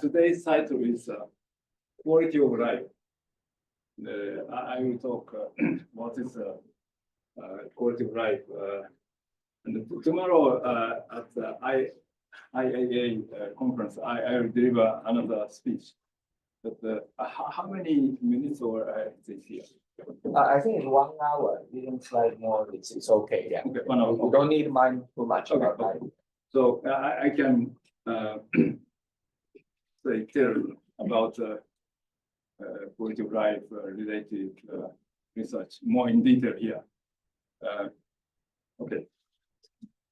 Today's title is Quality of Life. I will talk what is quality of life. And tomorrow at the IAA conference, I will deliver another speech. But how many minutes or this here? I think it's 1 hour. You can slide more. It's okay. Yeah. Okay, 1 hour. You don't need mine too much. Okay. About So I can tell about quality of life related research more in detail here. Okay,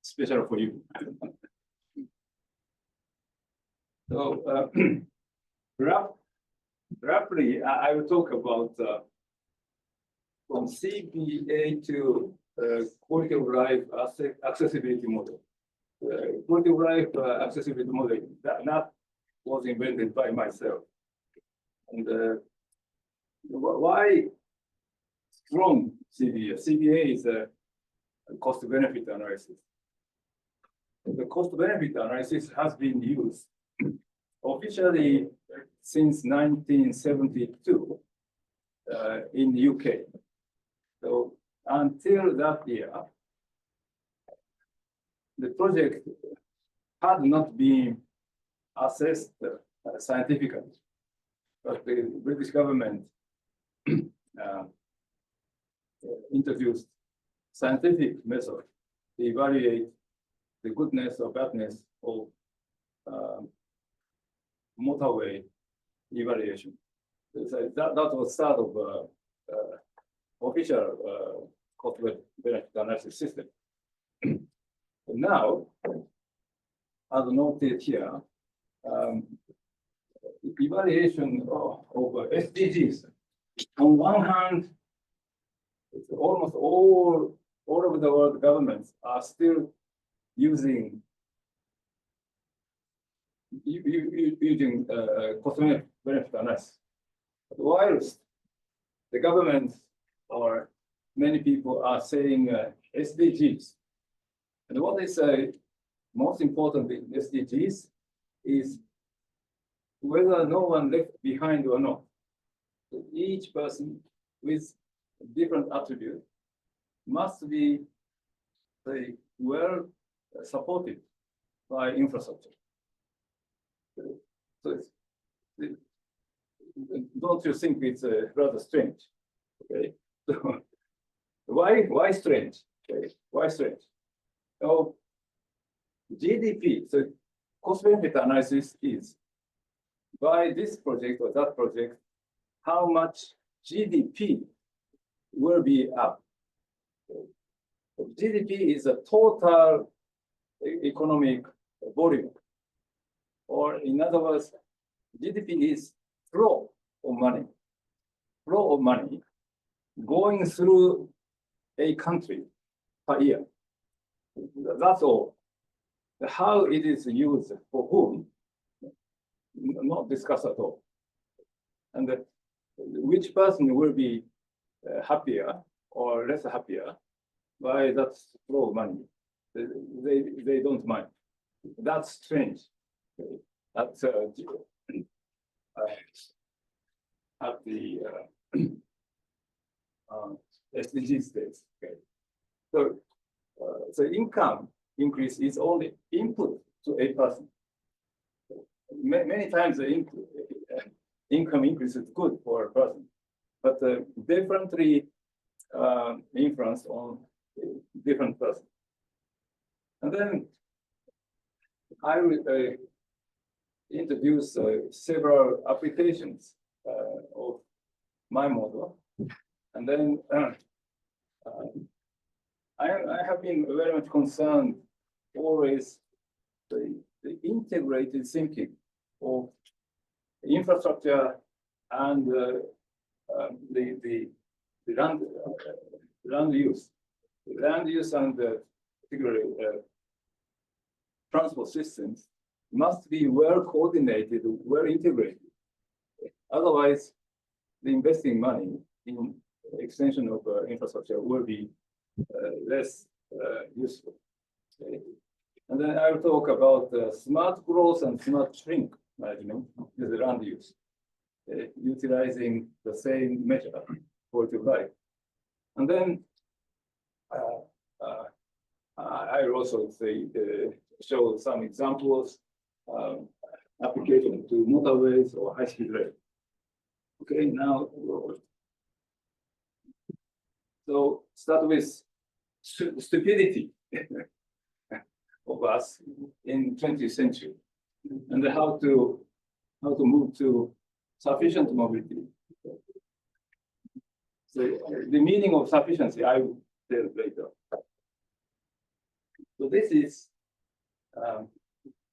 special for you. So roughly, I will talk about from CBA to quality of life accessibility model. Quality of life accessibility model that was invented by myself. And why strong CBA? CBA is a cost-benefit analysis. The cost-benefit analysis has been used officially since 1972 in the UK. So until that year, the project had not been assessed scientifically, but the British government introduced scientific method to evaluate the goodness or badness of motorway evaluation. So that was start of official cost-benefit analysis system. But now, as noted here, evaluation of SDGs. On one hand, almost all over the world governments are still using cost-benefit analysis. Whilst the government or many people are saying SDGs, and what is most important in SDGs is whether no one left behind or not. So each person with different attributes must be well supported by infrastructure. So don't you think it's rather strange? Okay, so why strange? Okay, why strange? So GDP, so cost-benefit analysis is by this project or that project, how much GDP will be up. So GDP is a total economic volume, or in other words, GDP is flow of money going through a country per year. That's all. How it is used for whom, not discussed at all. And which person will be happier or less happier by that flow of money? They don't mind. That's strange. That's at the SDG stage. Okay. So income increase is only input to a person. Many times the income increase is good for a person, but differently influenced on different person. And then I will introduce several applications of my model, and then I have been very much concerned always the integrated thinking of infrastructure and the land use and particularly transport systems must be well coordinated, well integrated. Otherwise, the investing money in extension of infrastructure will be less useful. Okay. And then I will talk about smart growth and smart shrink management is land use, utilizing the same measure, quality of life. And then I also say, show some examples, application to motorways or high-speed rail. Okay, now, so start with stupidity of us in 20th century, and how to move to sufficient mobility. So the meaning of sufficiency, I will tell later. So this is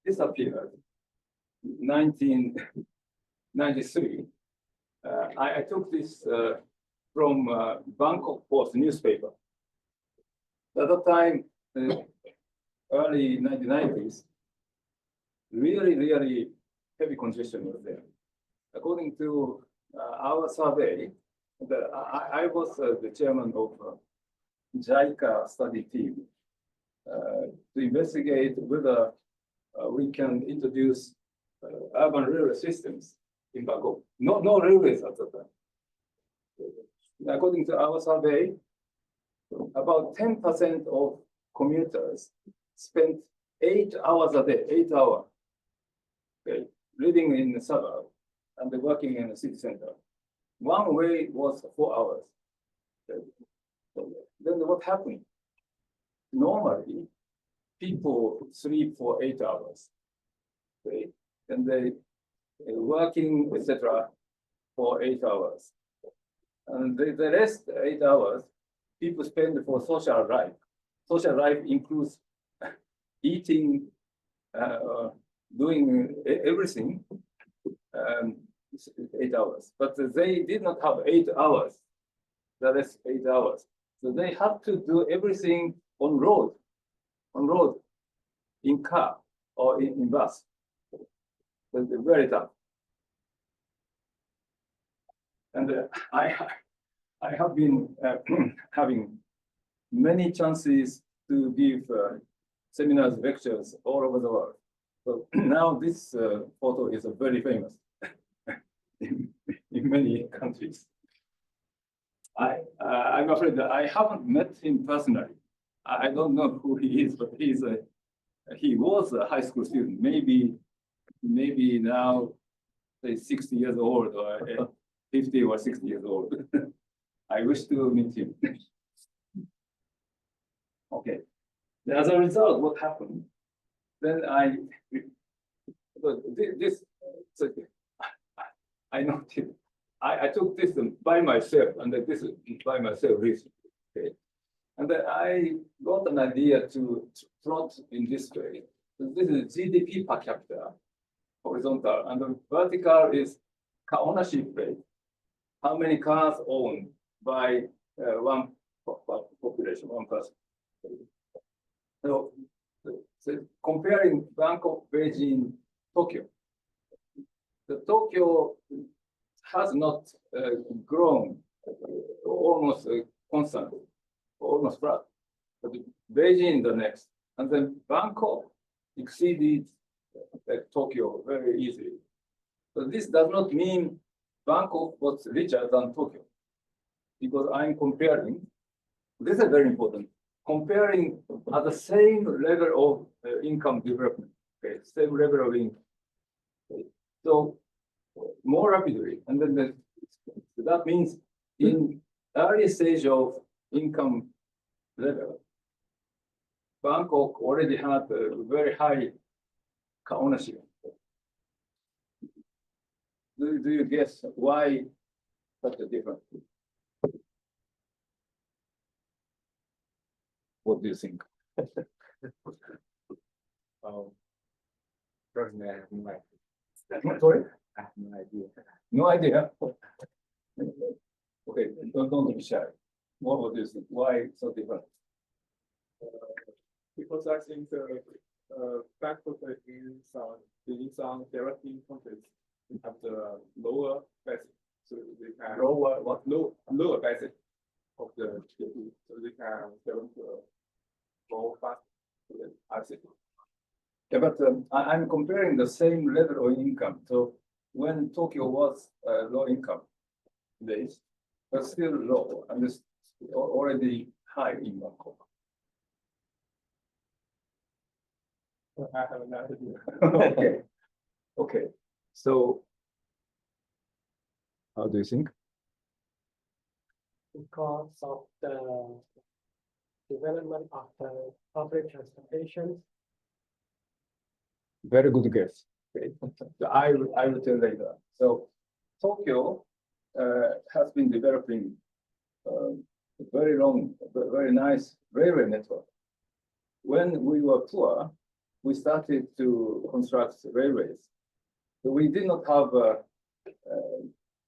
this appeared 1993. I took this from Bangkok Post newspaper. At that time, early 1990s, really heavy congestion was there. According to our survey, I was the chairman of JICA study team to investigate whether we can introduce urban railway systems in Bangkok. No railways at the time. According to our survey, about 10% of commuters spent 8 hours a day, 8 hours, okay, living in the suburb and working in the city center. One way was 4 hours. Okay. So then what happened? Normally, people sleep for 8 hours. Okay, and they working, etc., for 8 hours. And the rest 8 hours, people spend for social life. Social life includes eating, doing everything, 8 hours. But they did not have 8 hours. That is 8 hours. So they have to do everything on road, in car or in bus. So it's very tough. And I have been having many chances to give seminars, lectures all over the world. So now this photo is very famous in many countries. I'm afraid that I haven't met him personally. I don't know who he is, but he was a high school student. Maybe now, say 60 years old or 50 or 60 years old. I wish to meet him. Okay. As a result, what happened? Then I noted. I took this by myself, and this is by myself recently. Okay. And then I got an idea to plot in this way. So this is GDP per capita, horizontal, and the vertical is car ownership rate. How many cars owned by one population, one person. So comparing Bangkok, Beijing, Tokyo. The Tokyo has not grown almost constant, almost flat. But Beijing the next, and then Bangkok exceeded Tokyo very easily. So this does not mean Bangkok was richer than Tokyo, because I'm comparing. This is very important. Comparing at the same level of income development, okay, same level of income. Okay. So more rapidly, and then that means in early stage of income level, Bangkok already had a very high car ownership. Do you guess why such a difference? What do you think? Personally, I have no idea. Sorry? I have no idea. No idea. Okay, don't be shy. What do you think? Why so different? Because I think Bangkok in some developing countries have the lower basic, so they can Lower what? lower basic of the GDP, so they can develop more fast. I think. Yeah, but I'm comparing the same level of income. So when Tokyo was low income days, but still low, and it's already high in Bangkok. I have an idea. Okay, okay. So how do you think? Because of the development of the public transportation. Very good guess. Okay. So I will tell later. So Tokyo has been developing a very nice railway network. When we were poor, we started to construct railways. So we did not have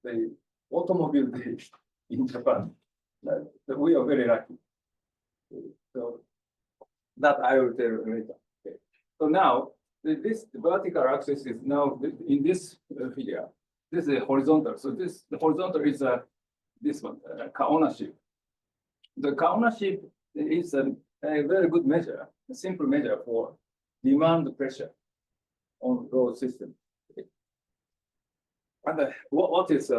the automobile days in Japan. So we are very lucky. So that I will tell later. Okay. So now this vertical axis is now in this figure. This is horizontal. So the horizontal is this one, car ownership. The car ownership is a very good measure, a simple measure for demand pressure on road system. Okay. And what is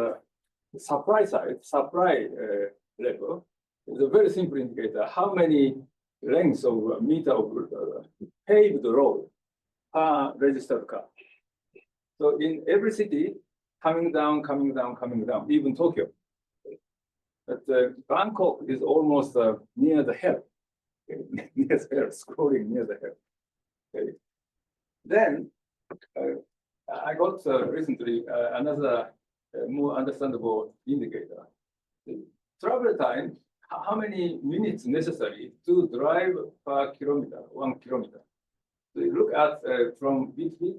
supply side, supply level is a very simple indicator. How many lengths of meter of paved road per registered car? So in every city, coming down, even Tokyo. But Bangkok is almost near the hell. Okay. Near the hell, scrolling near the hell. Okay. Then I got recently another more understandable indicator. The travel time, how many minutes necessary to drive per kilometer, 1 kilometer. So you look at from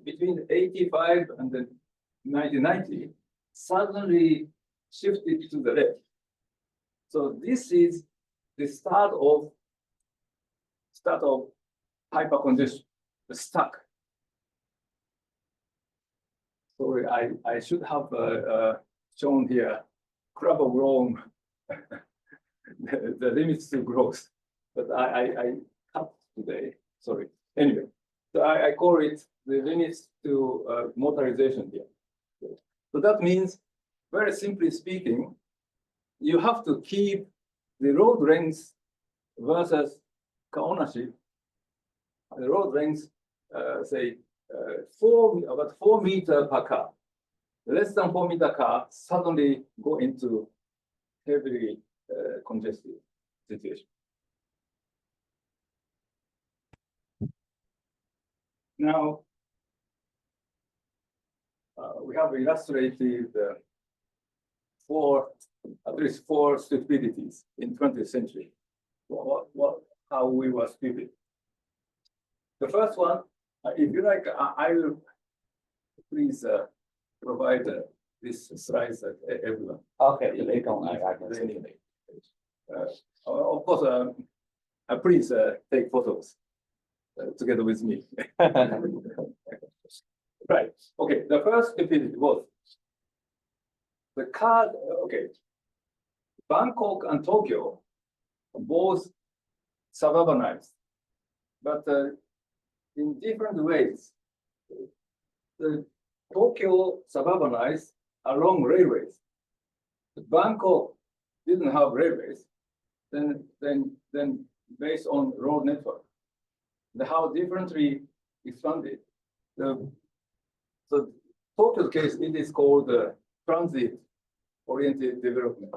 between 85 and then 1990, suddenly shifted to the left. So this is the start of hypercongestion, the stuck. Sorry, I should have shown here Club of Rome, the limits to growth, but I cut today. Sorry. Anyway, so I call it the limits to motorization here. So that means, very simply speaking, you have to keep the road length versus car ownership. The road length, say, about 4 meters per car. Less than 4 meter car suddenly go into heavily congested situation. Now, we have illustrated at least four stupidities in 20th century. How we were stupid. The first one, if you like, I will please provide this slides that everyone. Okay, later on I can see it. Of course, please take photos together with me. Right. Okay. The first stupidity was the car. Okay. Bangkok and Tokyo both suburbanized, but in different ways. The Tokyo suburbanized along railways. Bangkok didn't have railways. Then based on road network, how differently expanded. So Tokyo's case, it is called transit-oriented development.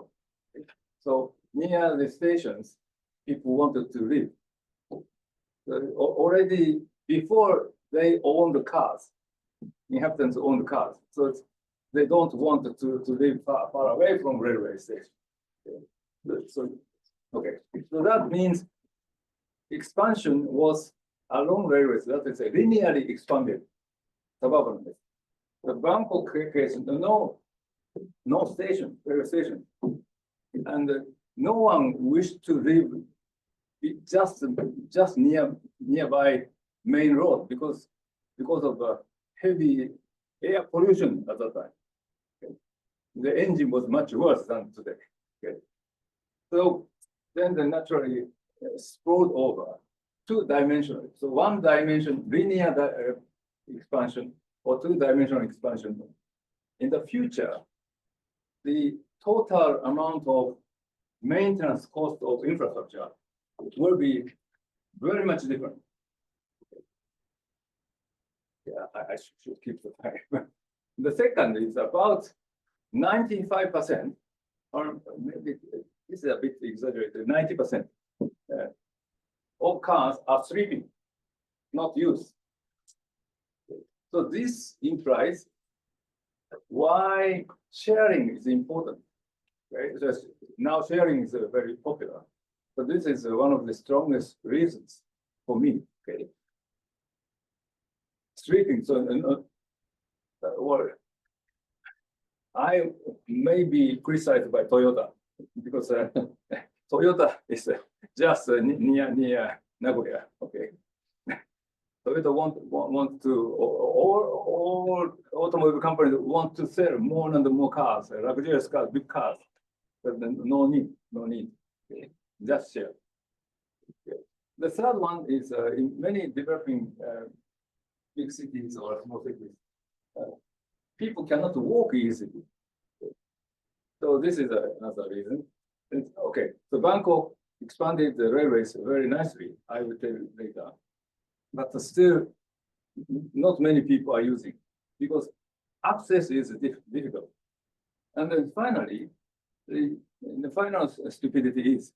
So near the stations, people wanted to live. Already before they own the cars, inhabitants own the cars. So they don't want to live far away from railway station. Okay. So that means expansion was along railways. That is a linearly expanded suburban. The Bangkok case, no station, railway station, and no one wished to live just nearby main road because of the heavy air pollution at that time. Okay. The engine was much worse than today. Okay. So then they naturally sprawled over two-dimensional. So one dimension, linear expansion or two-dimensional expansion. In the future, the total amount of maintenance cost of infrastructure will be very much different. Yeah, I should keep the time. The second is about 95%, or maybe this is a bit exaggerated, 90% of cars are sleeping, not used. So this implies why sharing is important. Right? Now sharing is very popular, but this is one of the strongest reasons for me. Okay, sleeping. So, well, I may be criticized by Toyota because Toyota is just near Nagoya. Okay, Toyota want to, all automobile companies want to sell more and more cars, luxurious cars, big cars. But then no need. Okay. Just share. Okay. The third one is in many developing big cities or small cities, people cannot walk easily. So this is another reason. Okay, so Bangkok expanded the railways very nicely. I will tell you later, but still, not many people are using because access is difficult. And then finally, the final stupidity is.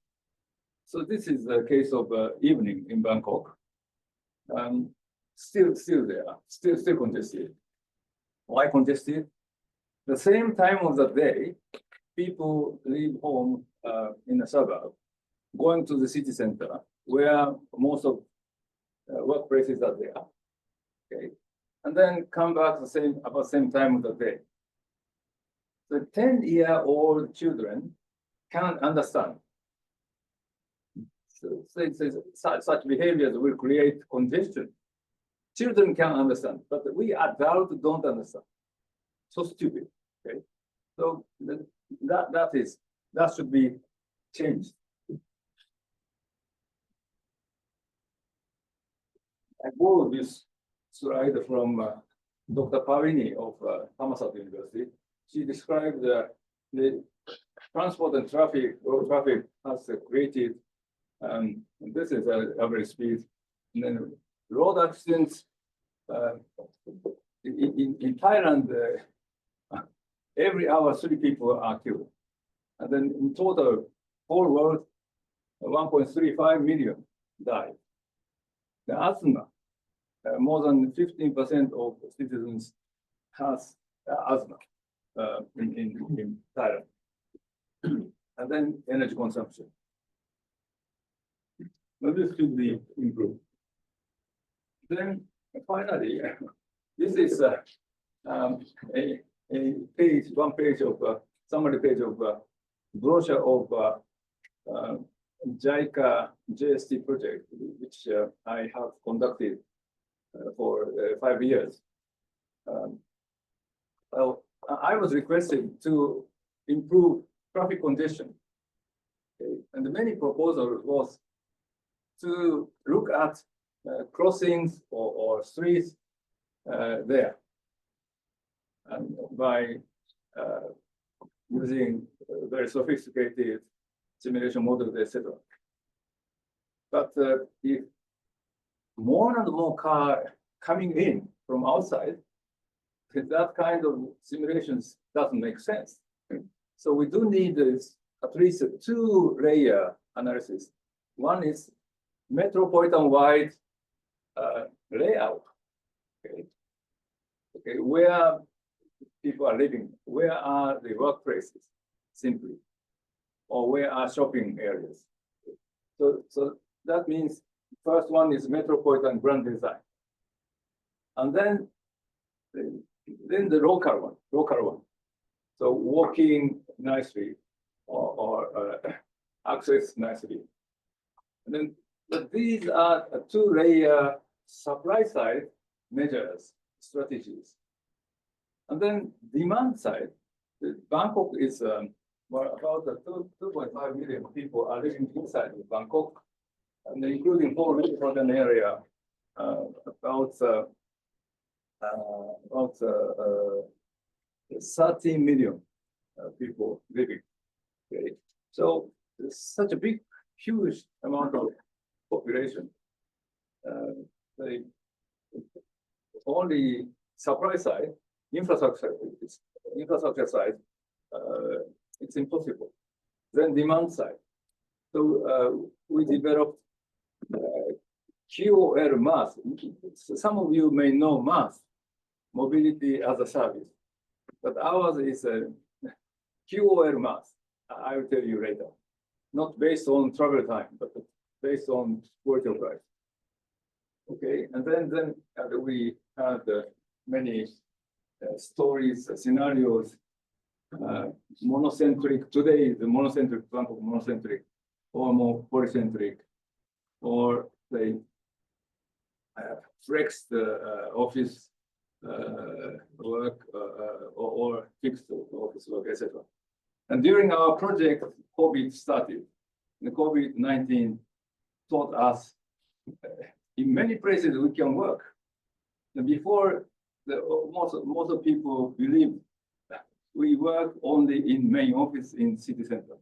So this is the case of evening in Bangkok. Still there, still congested. Why congested? The same time of the day, people leave home in the suburb, going to the city center, where most of workplaces are there. Okay, and then come back about the same time of the day. The 10-year-old children can't understand. So such behaviors will create congestion. Children can understand, but we adults don't understand. So stupid. Okay, so that should be changed. I borrowed this slide from Dr. Pavini of Thammasat University. She described the transport and road traffic has created, this is average speed, and then road accidents in Thailand, every hour 3 people are killed. And then in total, whole world, 1.35 million died. The asthma, more than 15% of citizens has asthma in Thailand. And then energy consumption. Now this should be improved. Then finally, this is a page, one page of summary page of brochure of JICA JST project, which I have conducted for 5 years. Well, I was requested to improve traffic congestion. Okay. And the main proposal was to look at crossings or streets there, and by using very sophisticated simulation models, etc. But if more and more cars coming in from outside, that kind of simulations doesn't make sense. So we do need at least a 2-layer analysis. One is metropolitan-wide layout. Okay, where people are living, where are the workplaces, simply, or where are shopping areas. So that means first one is metropolitan grand design, and then the local one. So walking nicely or access nicely. And then, but these are 2-layer supply side measures, strategies. And then demand side, Bangkok is about 2.5 million people are living inside of Bangkok. and including whole metropolitan area, about 30 million people living. Okay, so it's such a big, huge amount of population. The only supply side, infrastructure side, it's impossible. Then demand side. So we developed QOL math. Some of you may know math, mobility as a service, but ours is QOL math. I will tell you later. Not based on travel time, but based on quality of life. Okay, and then we had many stories, scenarios, monocentric. Today, the monocentric, example, monocentric, or more polycentric, or they flex the office work or fixed office work, etc. And during our project, COVID started. The COVID-19 taught us in many places we can work. And before, most of people believe we work only in main office in city center.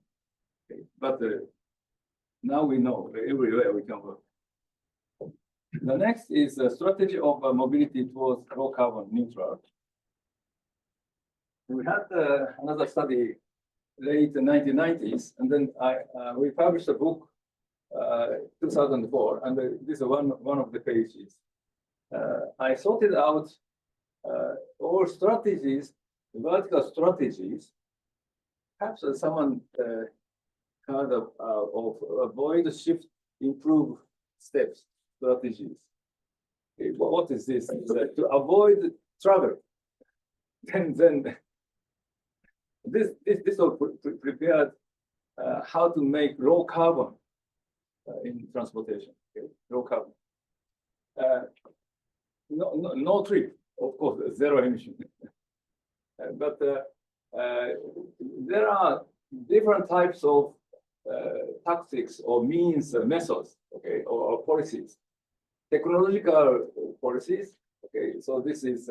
Okay. But now we know everywhere we can work. The next is a strategy of mobility towards low carbon neutral. We had another study late 1990s, and then we published a book 2004, and this is one of the pages. I sorted out all strategies, vertical strategies. Perhaps someone heard of avoid, shift, improve steps strategies. Okay, what is this? It's, to avoid travel. Then this was prepared how to make low carbon in transportation. Okay, low carbon. No trip, of course, zero emission. But there are different types of tactics or means, methods, okay, or policies. Technological policies, okay, so this is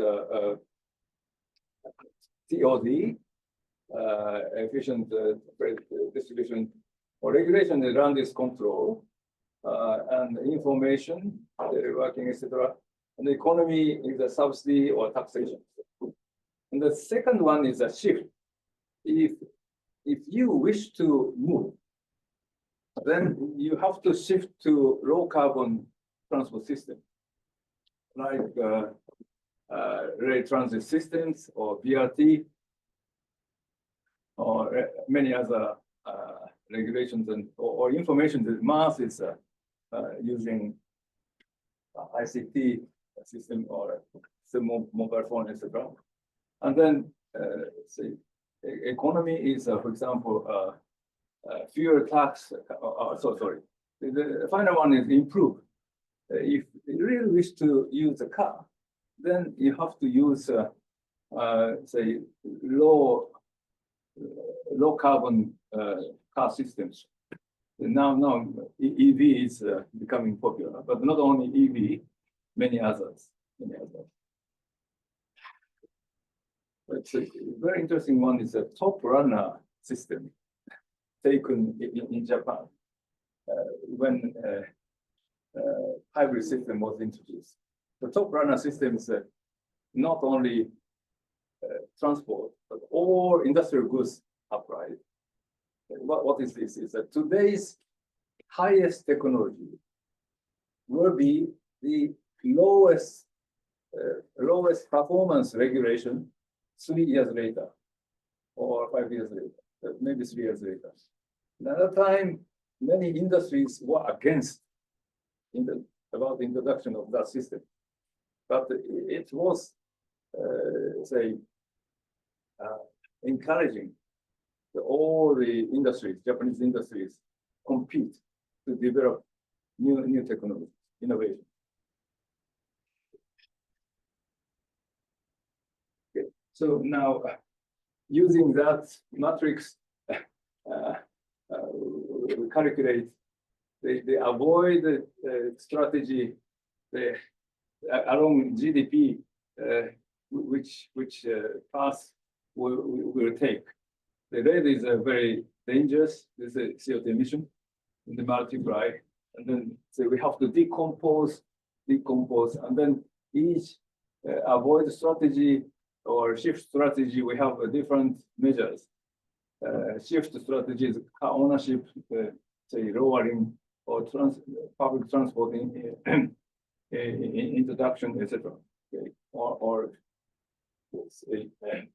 TOD, efficient distribution, or regulation around this control, and information, working, etc. And the economy is a subsidy or taxation. And the second one is a shift. If you wish to move, then you have to shift to low carbon transport system, like rail transit systems or BRT, or many other regulations and or information that mass is using ICT system or some mobile phone, etc. And then say economy is, for example, fuel tax. Sorry. The final one is improve. If you really wish to use a car, then you have to use, say, low carbon car systems. Now EV is becoming popular, but not only EV, many others. It's a very interesting one is a top runner system taken in Japan when hybrid system was introduced. The top runner system is not only transport, but all industrial goods applied. What is this? Is that today's highest technology will be the lowest performance regulation 3 years later, or 5 years later, maybe 3 years later. Another time, many industries were against about the introduction of that system, but it was, say, encouraging all the industries, Japanese industries, compete to develop new technology, innovation. Okay. So now, using that matrix, we calculate they avoid strategy along GDP, which path will take. The red is a very dangerous. This is CO2 emission, and they multiply, and then so we have to decompose, and then each avoid strategy or shift strategy. We have different measures. Shift strategy is car ownership, say lowering, or public transport introduction, etc. Okay, or say,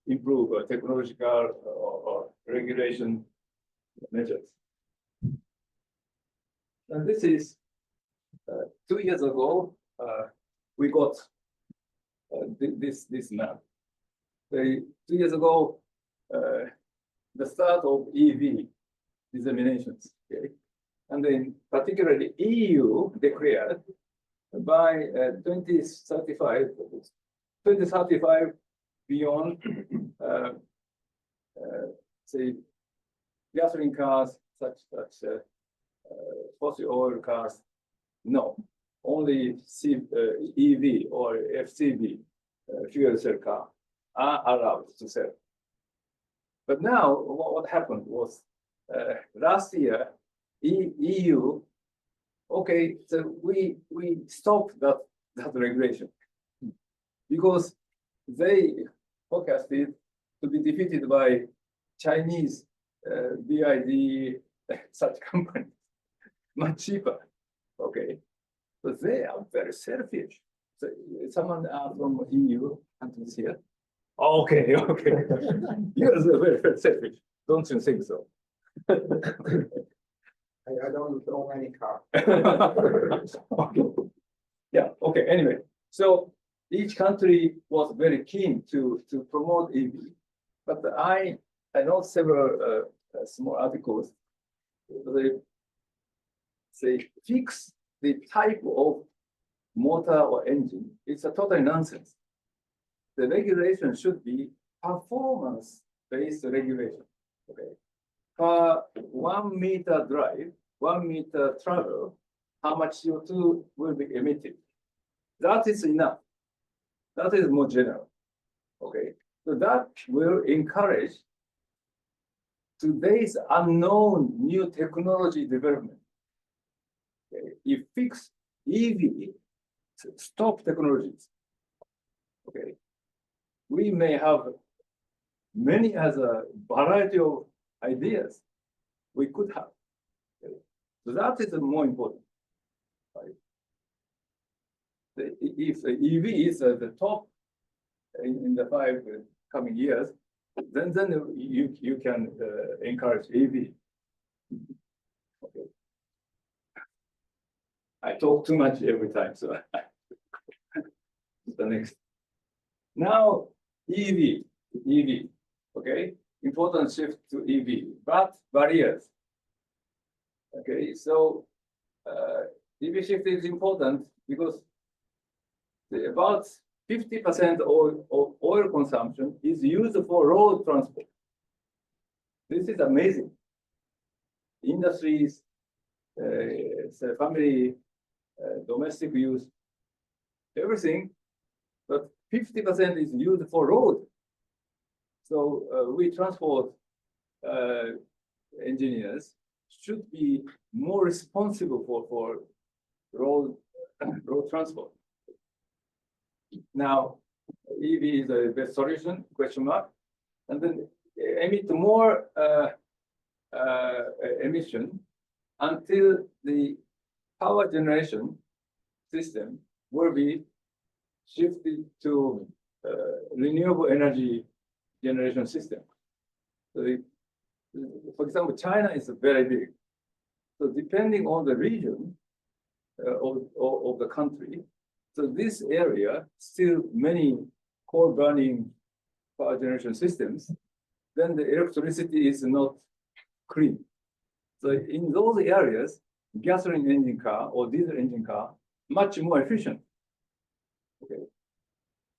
improve technological or regulation measures. And this is 2 years ago. We got this map. 2 years ago, the start of EV disseminations. Okay, and then particularly EU declared by 2035 beyond, say, gasoline cars, such fossil oil cars, no, only EV or FCV, fuel cell car, are allowed to sell. But now, what happened was last year, EU, okay, so we stopped that regulation because they forecasted to be defeated by Chinese BID such companies, much cheaper. Okay, but they are very selfish. So someone from EU countries here. Okay. You are very, very selfish. Don't you think so? I don't own any car. Okay. Yeah. Okay. Anyway, so each country was very keen to promote EV, but I know several small articles. They say fix the type of motor or engine. It's a total nonsense. The regulation should be performance-based regulation. Okay. Per 1 meter drive, 1 meter travel, how much CO2 will be emitted? That is enough. That is more general. Okay. So that will encourage today's unknown new technology development. Okay. If fix EV, stop technologies. Okay. We may have many other variety of ideas we could have. Okay. So that is more important. Right? If the EV is at the top in the 5 coming years, then you can encourage EV. Okay. I talk too much every time, so the next. Now EV, okay, important shift to EV, but barriers. Okay, so EV shift is important because about 50% of oil consumption is used for road transport. This is amazing. Industries, family, domestic use, everything, but 50% is used for road. So we transport engineers should be more responsible for road transport. Now, EV is the best solution, question mark, and then emit more emission until the power generation system will be shifted to renewable energy generation system. So for example, China is very big. So depending on the region of the country, so this area still many coal burning power generation systems, then the electricity is not clean. So in those areas, gasoline engine car or diesel engine car, much more efficient. Okay.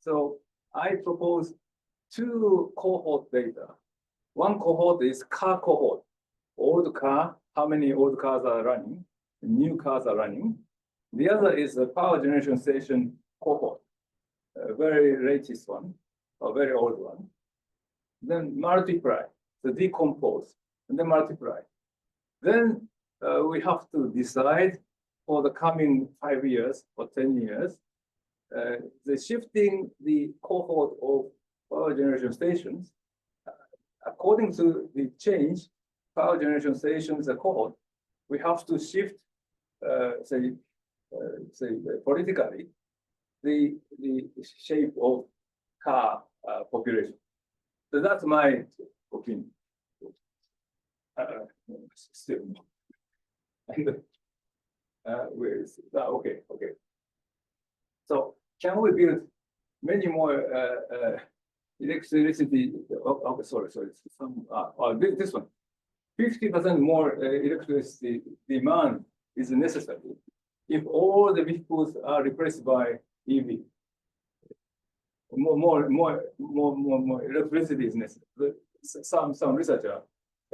So I propose 2 cohort data. One cohort is car cohort. Old car, how many old cars are running? new cars are running. The other is the power generation station cohort, a very latest one, a very old one. Then multiply, so decompose, and then multiply. Then we have to decide for the coming 5 years or 10 years, the shifting the cohort of power generation stations, according to the change, power generation stations, the cohort, we have to shift, say politically, the shape of car population. So that's my opinion. Still, and where is it? Okay. So can we build many more electricity? Oh, sorry. Some this one. 50% more electricity demand is necessary if all the vehicles are replaced by EV. More electricity is necessary. Some researcher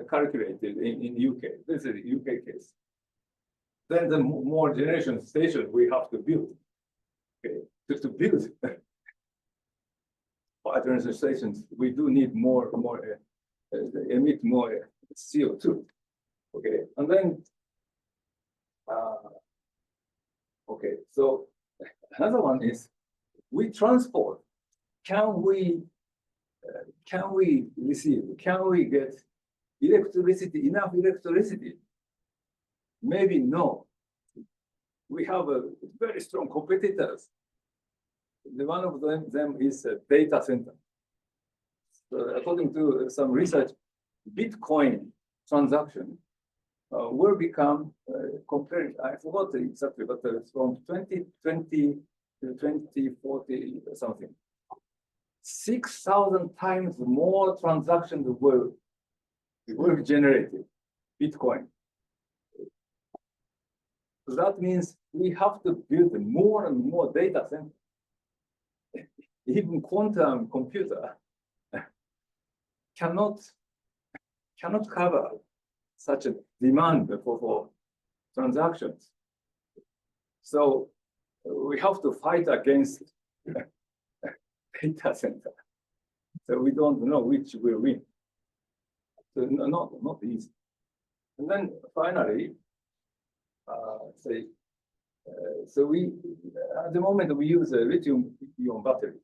calculated in UK. This is the UK case. Then the more generation station we have to build. Okay, just to build power generation stations, we do need more emit more CO2. Okay, and then okay, so another one is we transport. Can we receive? Can we get electricity, enough electricity? Maybe no. We have a very strong competitors. One of them is a data center. So according to some research, Bitcoin transaction will become compared. I forgot exactly, but from 2020 to 2040 something, 6,000 times more transactions will be generated, Bitcoin. So that means we have to build more and more data centers. Even quantum computer cannot cover such a demand for transactions. So we have to fight against data center. So we don't know which will win. So not easy. And then finally, so we at the moment we use a lithium-ion battery.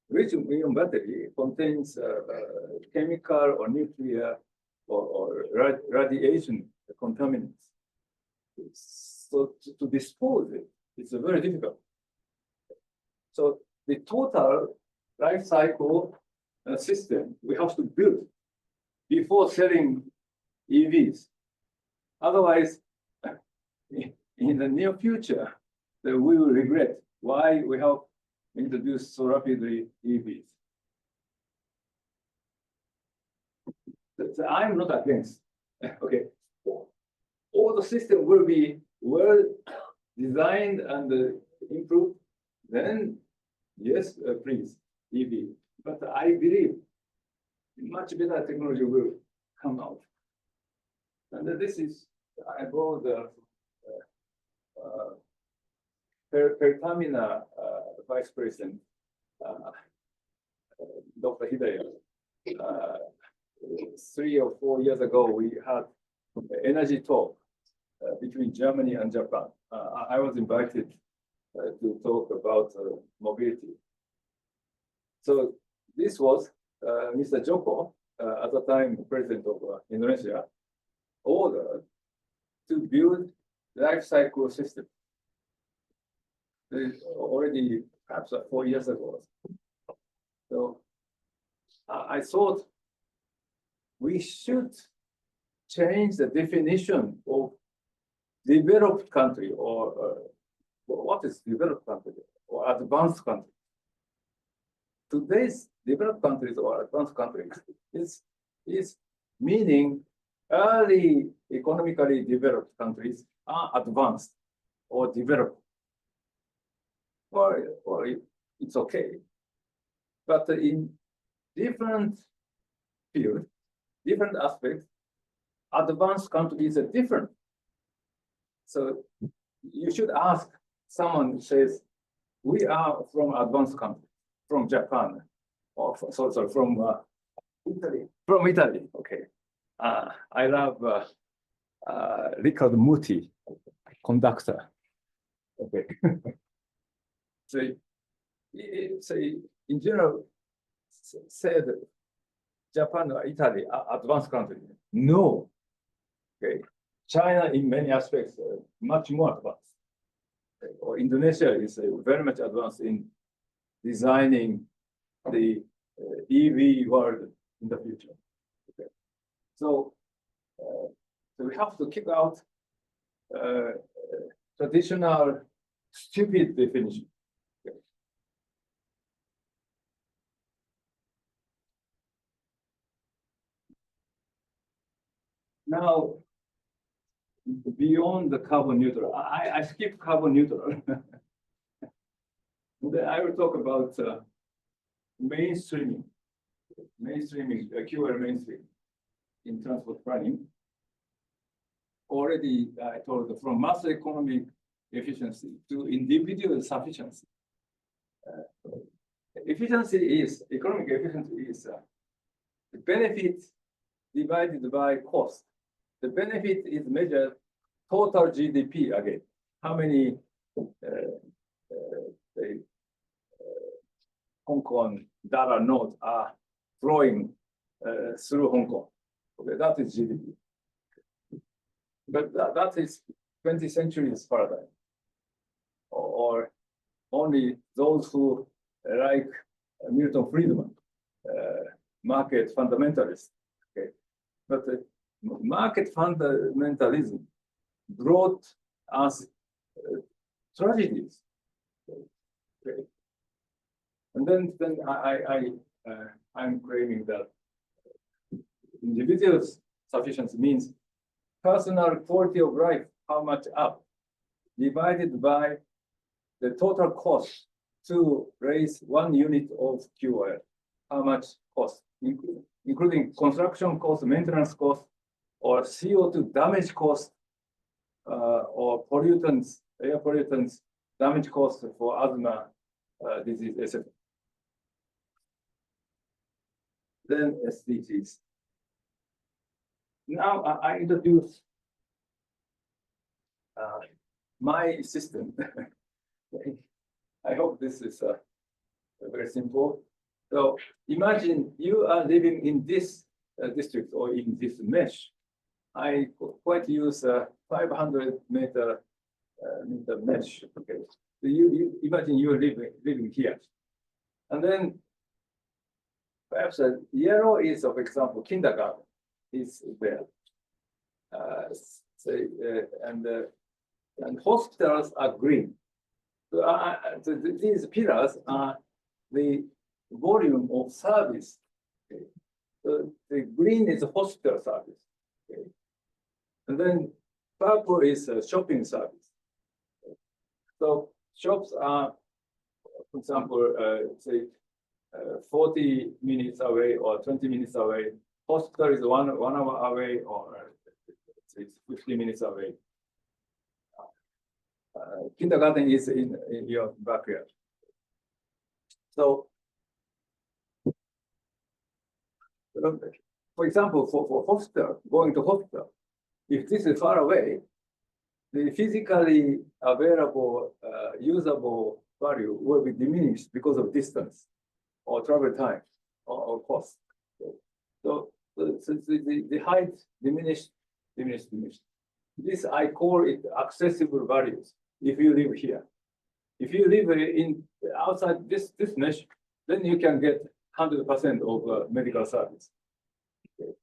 Lithium-ion battery contains chemical or nuclear or radiation contaminants. So to dispose it, it's very difficult. So the total life cycle system we have to build before selling EVs. Otherwise, in the near future, we will regret why we have introduced so rapidly EVs. So I'm not against. Okay, all the system will be well designed and improved. Then, yes, please, EV. But I believe much better technology will come out. And this is, I brought the Pertamina Vice President, Dr. Hidaya. 3 or 4 years ago, we had energy talk between Germany and Japan. I was invited to talk about mobility. So this was Mr. Joko, at the time president of Indonesia, ordered to build life cycle system. Already perhaps 4 years ago. So I thought we should change the definition of developed country or what is developed country or advanced country. Today's developed countries or advanced countries is meaning early economically developed countries are advanced or developed. Or it's okay. But in different fields, different aspects, advanced countries are different. So you should ask someone who says, we are from advanced country, from Japan, or sorry, from Italy. From Italy, okay. I love Riccardo Muti, conductor. Okay. So, in general, said Japan or Italy are advanced country. No. Okay. China, in many aspects, much more advanced. Okay. Or Indonesia is very much advanced in designing the EV world in the future. Okay. So we have to kick out traditional stupid definition. Okay. Now, beyond the carbon neutral, I skip carbon neutral. Then I will talk about mainstreaming, QL mainstream in transport planning. Already I told from mass economic efficiency to individual sufficiency. Economic efficiency is the benefit divided by cost. The benefit is measured total GDP again. How many Hong Kong dollar notes are flowing through Hong Kong? Okay, that is GDP. But that is 20th century's paradigm. Or only those who like Milton Friedman, market fundamentalists. Okay, but market fundamentalism brought us tragedies. Okay. And then I'm claiming that individual sufficiency means personal quality of life, how much up, divided by the total cost to raise 1 unit of QOL, how much cost, including construction cost, maintenance cost, or CO2 damage cost, or pollutants, air pollutants, damage cost for asthma disease, etc. Then SDGs. Now I introduce my system. I hope this is very simple. So imagine you are living in this district or in this mesh. I quite use a 500-meter mesh. Okay, so you imagine you're living here, and then perhaps yellow is, for example, kindergarten is there. And hospitals are green. So these pillars are the volume of service. Okay. So the green is a hospital service. Okay. And then purple is a shopping service. Okay. So shops are, for example, say 40 minutes away or 20 minutes away. Hospital is one hour away or say 50 minutes away. Kindergarten is in your backyard. So, for example, for hospital, going to hospital, if this is far away, the physically available, usable value will be diminished because of distance or travel time or cost. So the height diminished. This I call it accessible values. If you live here, if you live in outside this mesh, then you can get 100% of medical service. Okay.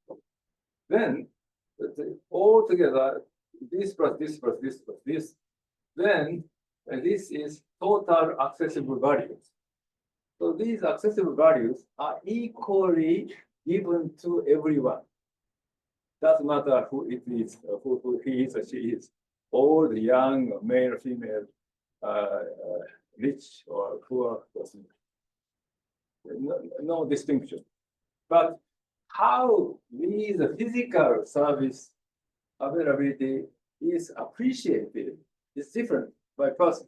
Then all together, this plus this plus this plus this, then this is total accessible values. So these accessible values are equally given to everyone. Doesn't matter who it is, who he is or she is, old, young, male, female, rich or poor person. No distinction. But how these physical service availability is appreciated is different by person.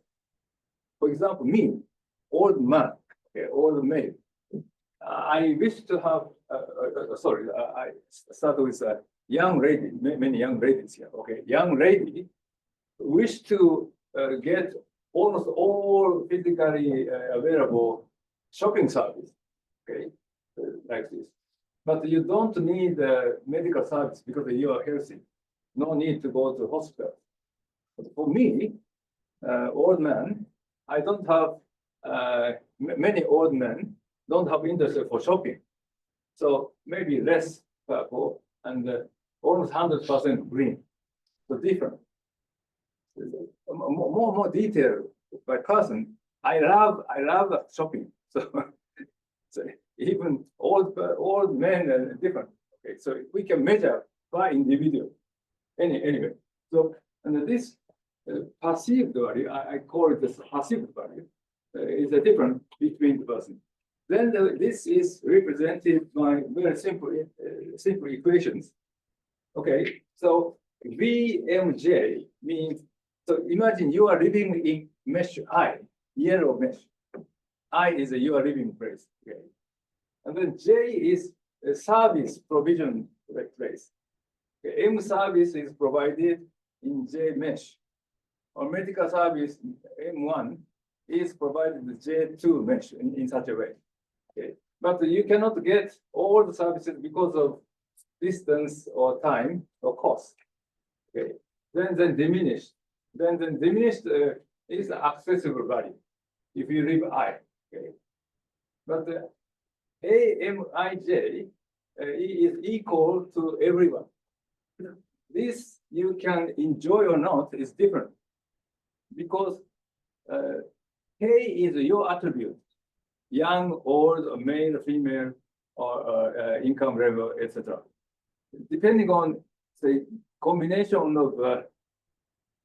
For example, me, old man, okay, old male. I wish to have, I start with a young lady, many young ladies here, okay. Young lady wish to get almost all physically available shopping service, okay, like this. But you don't need medical service because you are healthy. No need to go to hospital. But for me, old man, I don't have, many old men don't have interest for shopping. So maybe less purple and almost 100% green. So different. More detail by person. I love shopping. So, so even old men are different. Okay, so we can measure by individual. Anyway, so and this perceived value, I call it the perceived value, is a difference between the person. Then this is represented by very simple equations. Okay, so VMJ means, so imagine you are living in mesh I, yellow mesh. I is your living place. Okay, and then J is a service provision place. Okay. M service is provided in J mesh. Or medical service M1 is provided in J2 mesh in such a way. Okay. But you cannot get all the services because of distance or time or cost. Okay. Then diminished. Then diminished is accessible value if you leave I. Okay. But AMIJ is equal to everyone. This you can enjoy or not is different because K is your attribute, young, old, male, female, or income level, etc. Depending on the combination of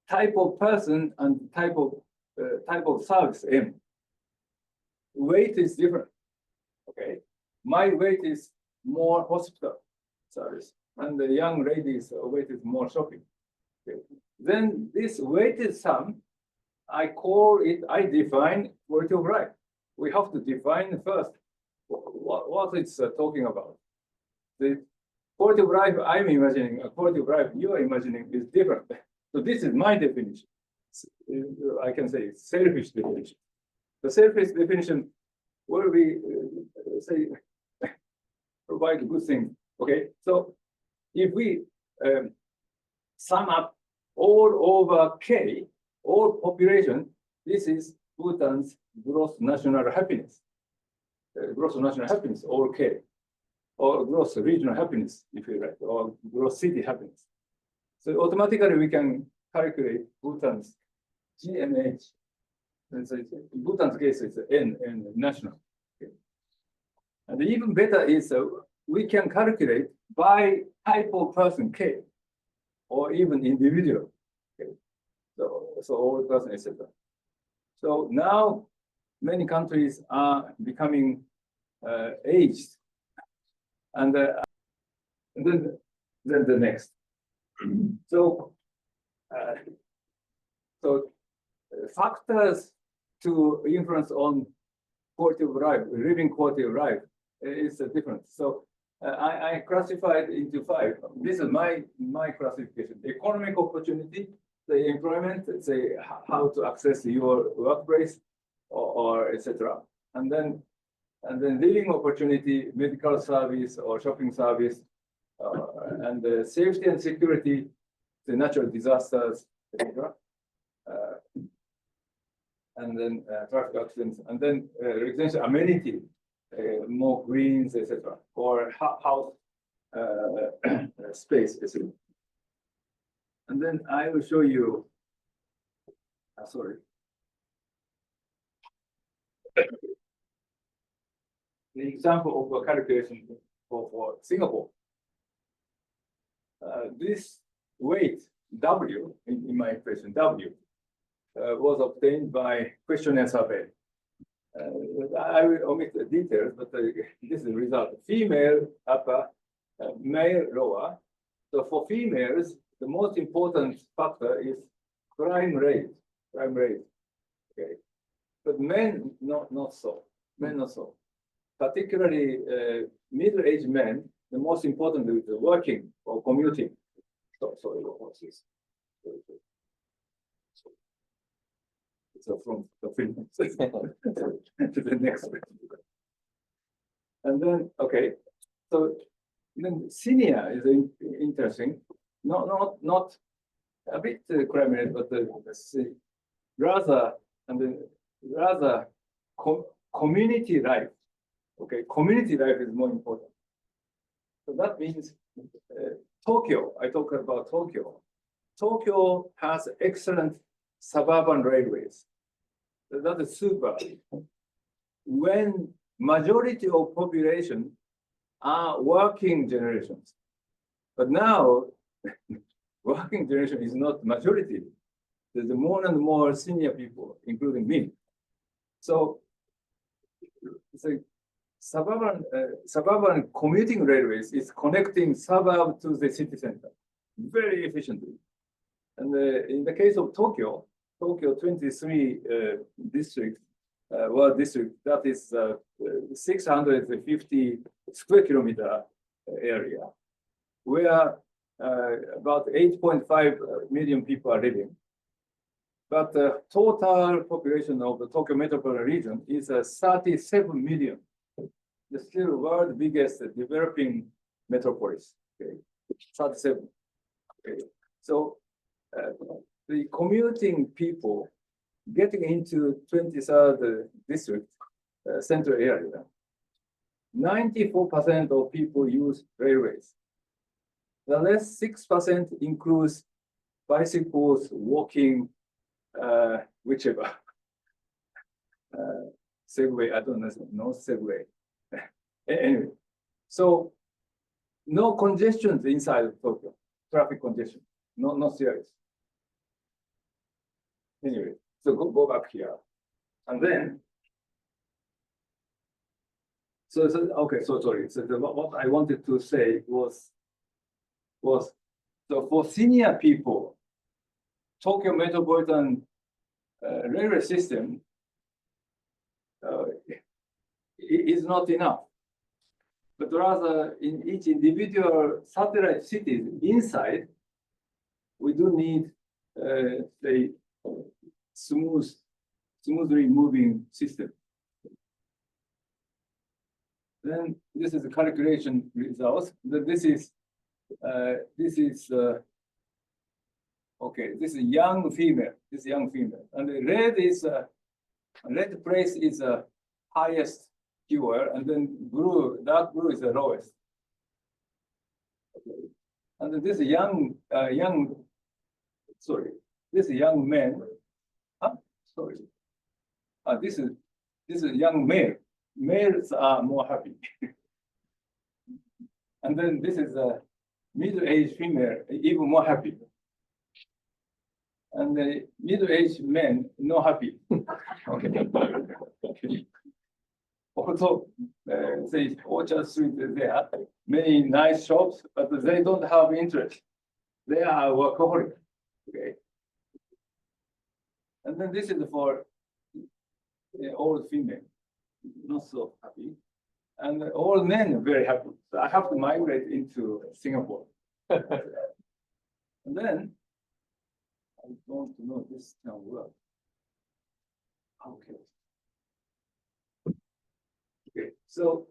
type of person and type of service M, weight is different. Okay, my weight is more hospital service, and the young lady's weight is more shopping. Okay. Then this weighted sum, I define quality of life. We have to define first what it's talking about. The quality of life I'm imagining, a quality of life you are imagining is different. So this is my definition. I can say selfish definition. The selfish definition will be say provide good things. Okay, so if we sum up all over K, all population, this is Bhutan's gross national happiness. Gross national happiness, all K, or gross regional happiness, if you like, or gross city happiness. So automatically we can calculate Bhutan's GNH. And so in Bhutan's case, it's N national. Okay. And even better is we can calculate by type of person K, or even individual. Okay. So all person, etc. So now many countries are becoming aged, and then the next. So factors to influence on quality of life, living quality of life is different. So I classified into 5. This is my classification: economic opportunity, the employment, say how to access your workplace, or etc. And then living opportunity, medical service or shopping service, and the safety and security, the natural disasters, etc. And then traffic accidents, and then residential amenity, more greens, etc., or house space, etc. And then I will show you. Sorry. The example of a calculation for Singapore. This weight W in my equation W was obtained by questionnaire survey. I will omit the details, but this is the result. Female upper, male lower. So for females, the most important factor is crime rate. Crime rate. Okay. But men, not so. Men not so. Particularly middle-aged men, the most important is working or commuting. Sorry, what's this? So from the film to the next one. And then, okay, so then senior is interesting. Not a bit crime rate, but let's see, rather community life. Okay, community life is more important. So that means Tokyo. I talk about Tokyo. Tokyo has excellent suburban railways. That is super. When majority of population are working generations, but now working generation is not majority. There's more and more senior people, including me. So it's a suburban commuting railways is connecting suburb to the city center very efficiently. And in the case of Tokyo 23 district, that is 650 square kilometer area, where about 8.5 million people are living. But the total population of the Tokyo metropolitan region is 37 million. The still world biggest developing metropolis. Okay, 37. Okay, so the commuting people getting into 23rd district central area, 94% of people use railways. The rest 6% includes bicycles, walking, whichever. Segway, I don't know, no Segway. Anyway, so no congestion inside of Tokyo, traffic congestion, not serious. Anyway, so go back here. And then, okay, so sorry. So what I wanted to say was so for senior people, Tokyo metropolitan railway system is not enough. But rather, in each individual satellite cities inside, we do need a smoothly moving system. Then this is the calculation results. This is okay. This is young female. This is young female, and the red place is the highest fuel, and then dark blue is the lowest. Okay. And then this young man. Sorry. This is young male. Males are more happy. And then this is a middle-aged female, even more happy. And the middle-aged men not happy. Okay. Also, say Orchard Street is there, many nice shops, but they don't have interest. They are workaholic. Okay. And then this is for old female, not so happy. And all men are very happy. So I have to migrate into Singapore. And then I don't know this can work. Okay. Okay, so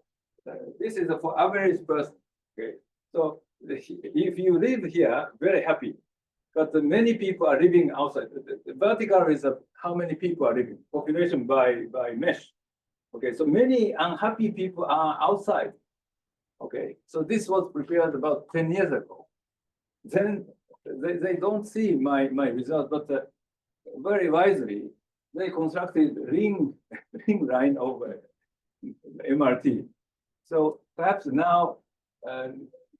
this is for average person. Okay, so if you live here, very happy, but many people are living outside. The vertical is how many people are living, population by mesh. Okay, so many unhappy people are outside. Okay, so this was prepared about 10 years ago. Then they don't see my result, but very wisely they constructed ring line over MRT. So perhaps now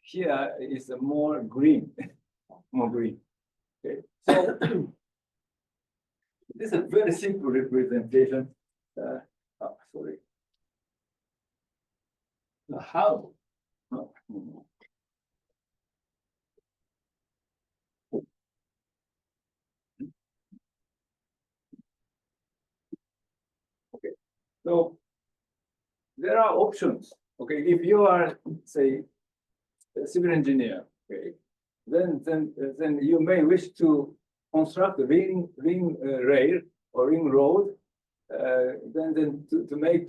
here is more green, more green. Okay, so this is a very simple representation. Sorry. How? options. Okay, if you are, say, a civil engineer, okay, then you may wish to construct a ring rail or ring road, then to make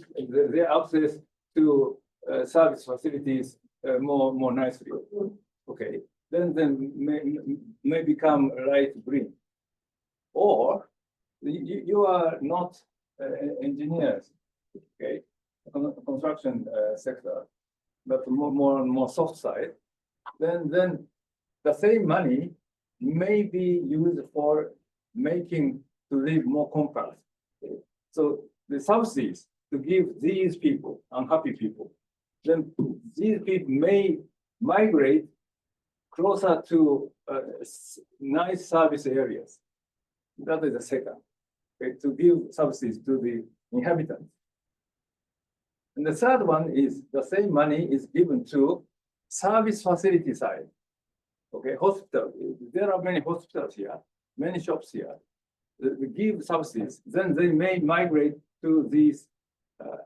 their access to service facilities more nicely. Okay, then may become light green. Or you are not engineers, okay, construction sector, but more soft side. Then the same money may be used for making to live more compact. Okay? So the subsidies to give these people, unhappy people, then these people may migrate closer to nice service areas. That is the second, okay, to give subsidies to the inhabitants. And the third one is the same money is given to service facility side. Okay, hospital. There are many hospitals here, many shops here. They give subsidies, then they may migrate to these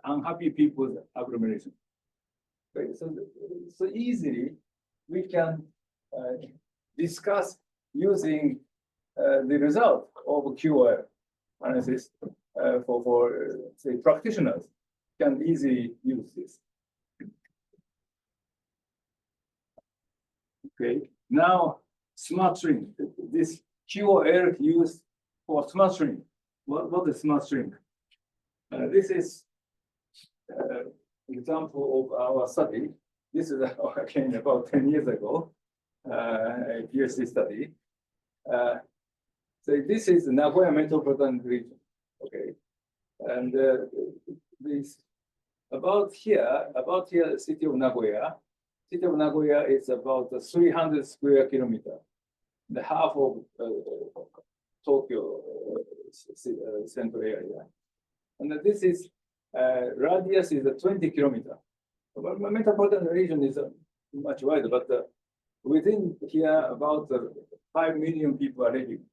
unhappy people's agglomeration. Okay, so easily we can discuss using the result of QoL analysis for say practitioners can easily use this. Okay, now smart string. This QoL used for smart string. What is smart string? This is example of our study. This is again about 10 years ago, a PhD study. So this is the Nagoya metropolitan region, okay, and this about here, city of Nagoya. City of Nagoya is about 300 square kilometers, the half of Tokyo central area, and this is radius is 20 kilometers. Metropolitan region is much wider, but within here about 5 million people are living.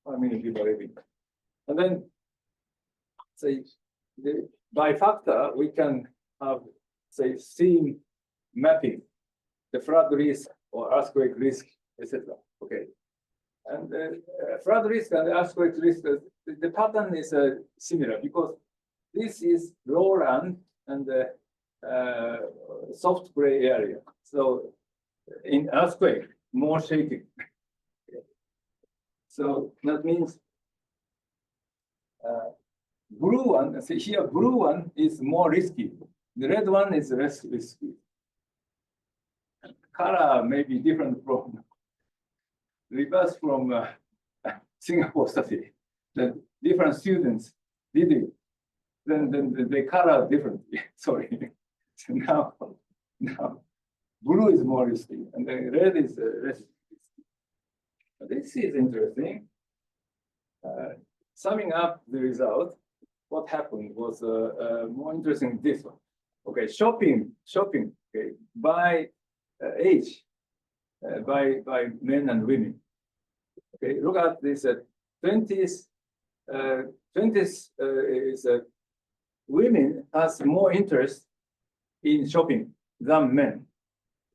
5 million people are living, and then say by factor we can have say theme mapping, the flood risk or earthquake risk, etc. Okay, and flood risk and earthquake risk, the pattern is similar because this is lowland and soft gray area. So in earthquake, more shaking. So that means blue one, see here, blue one is more risky. The red one is less risky. Color may be different from, reverse from Singapore study. The different students did it. Then they color differently, sorry. So now blue is more risky and the red is less risky. This is interesting. Summing up the result, what happened was more interesting this one. Okay, shopping, okay, by age, by men and women. Okay, look at this 20s, 20s is women has more interest in shopping than men.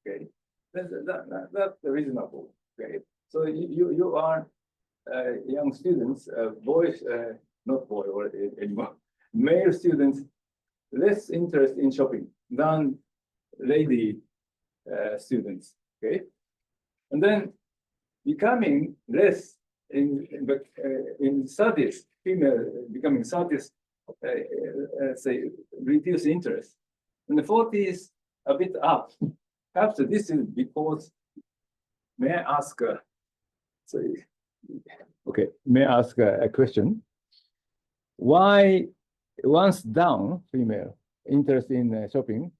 Okay, that's reasonable. Okay, so you are young students, boys, not boy anymore, male students, less interest in shopping than lady students. Okay, and then becoming less in studies, female becoming studies, say reduce interest. In the 40s, a bit up. Perhaps this is because, may I ask? Okay, may I ask a question? Why once down, female interest in shopping,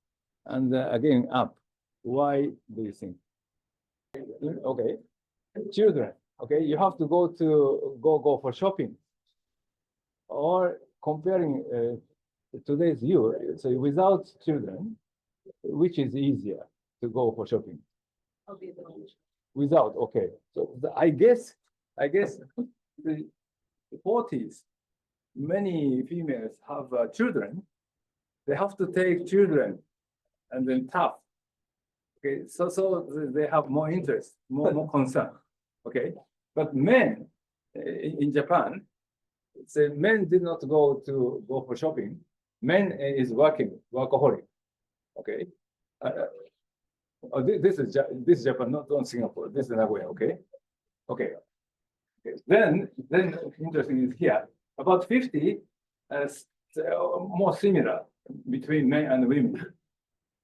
and again up? Why do you think? Okay, children. Okay, you have to go for shopping, or comparing today's youth. So without children, which is easier to go for shopping? Without, okay. So I guess the 40s, many females have children. they have to take children and then tough. Okay, so they have more interest, more concern. Okay, but men in Japan, say men did not go for shopping. Men is workaholic. Okay, this is Japan, not Singapore. This is Nagoya. Okay, okay. Then interesting is here about 50 more similar between men and women,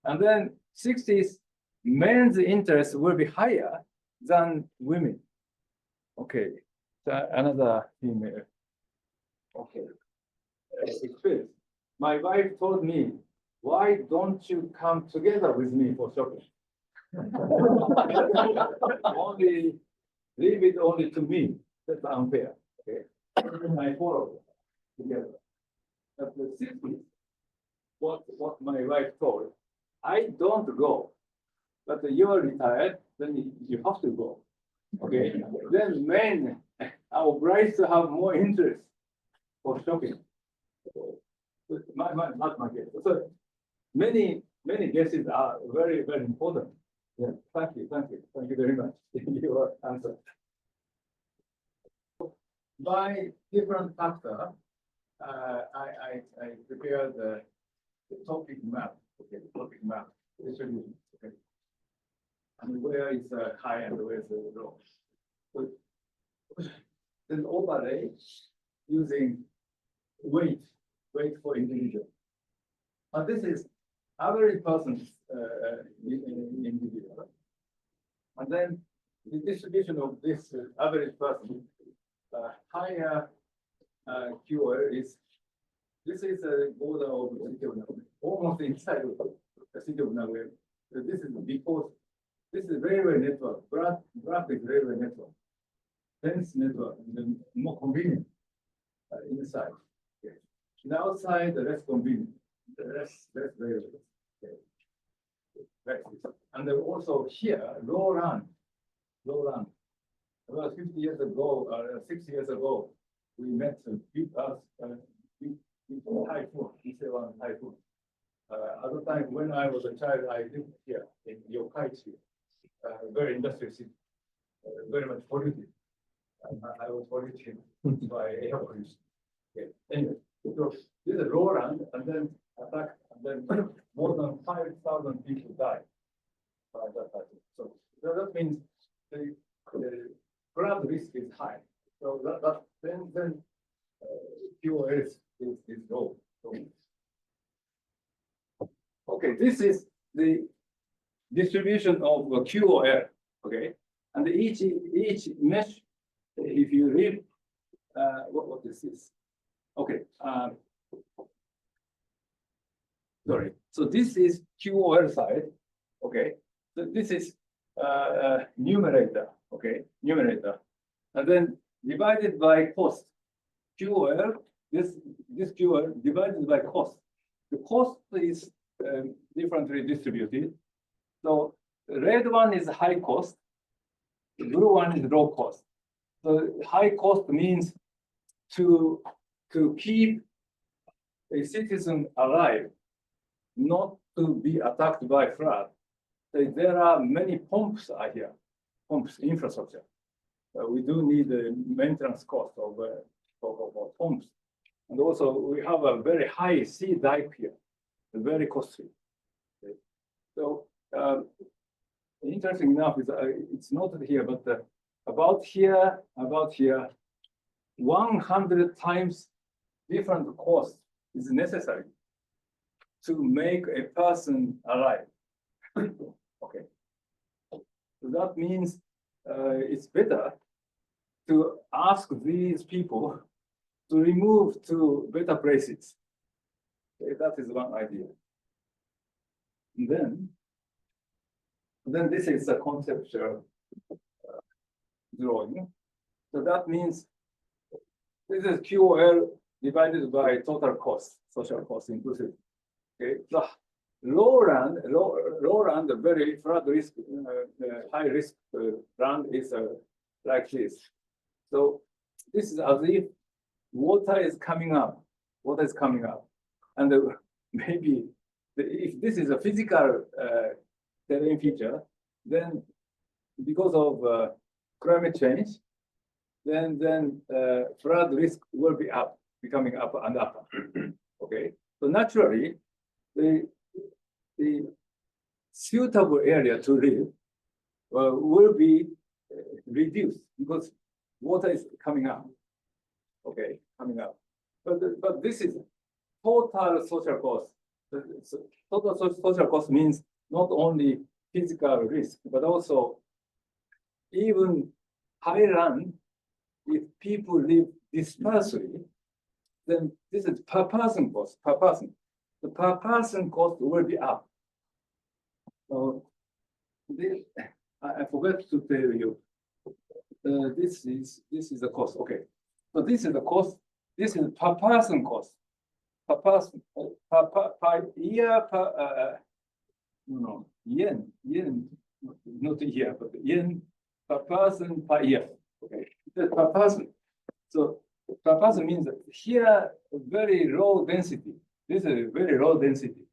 and then 60s men's interest will be higher than women. Okay, so another female. Okay, experience. My wife told me, "Why don't you come together with me for shopping?" Only leave it only to me. That's unfair. Okay, I follow together. But the 60s, what my wife told, I don't go, but you are retired, then you have to go. Okay, then men are obliged to have more interest for shopping. Not my guess. So many guesses are very important. Yeah, thank you very much. Your answer. By different factor, I prepared the topic map. Okay, topic map distribution. Okay, and where is high and where is low. So then overlay using weight for individual. And this is average person's individual. And then the distribution of this average person, higher QoL is, this is a border of the city of Nagoya, almost inside of the city of Nagoya. So this is because this is railway network, graph is railway network, dense network, and then more convenient inside. Okay. And outside, the less convenient, the less railway. Okay. Right. And then also here, low run. About 50 years ago, 60 years ago, we met big typhoon, typhoon. At the time when I was a child, I lived here in Yoshitsugu, very industrial city, very much polluted. I was polluted by air pollution. Okay. Anyway, so this is a low run, and then attack, and then more than 5,000 people died by that typhoon. So that means the flood risk is high. So then QoL is low. So, okay, this is the distribution of QoL. Okay, and each mesh, if you read what this is. Okay. Sorry. So this is QoL side. Okay. So this is numerator. Okay, numerator, and then divided by cost. QoL, this QoL divided by cost. The cost is differently distributed. So the red one is high cost, the blue one is low cost. So high cost means to keep a citizen alive, not to be attacked by flood. So there are many pumps are here. Pumps infrastructure. We do need the maintenance cost of pumps, and also we have a very high sea dike here, very costly. Okay. So interesting enough is it's not here, but about here, 100 times different cost is necessary to make a person alive. Okay. So that means it's better to ask these people to remove to better places. Okay, that is one idea. And then this is a conceptual drawing. So that means this is QoL divided by total cost, social cost inclusive. Okay, so low land, very flood risk, high risk land is like this. So this is as if water is coming up, and maybe if this is a physical terrain feature, then because of climate change, then flood risk will be becoming up and up. Okay, so naturally, the suitable area to live will be reduced because water is coming up. Okay, coming up. But this is total social cost. So total social cost means not only physical risk, but also even highland, if people live dispersely, then this is per person cost, per person. The per person cost will be up. So I forgot to tell you, this is the cost. Okay, so this is the cost. This is per person cost. Per person, per year, yen, not year, but yen per person per year. Okay, that's per person. So per person means that here very low density. This is very low density.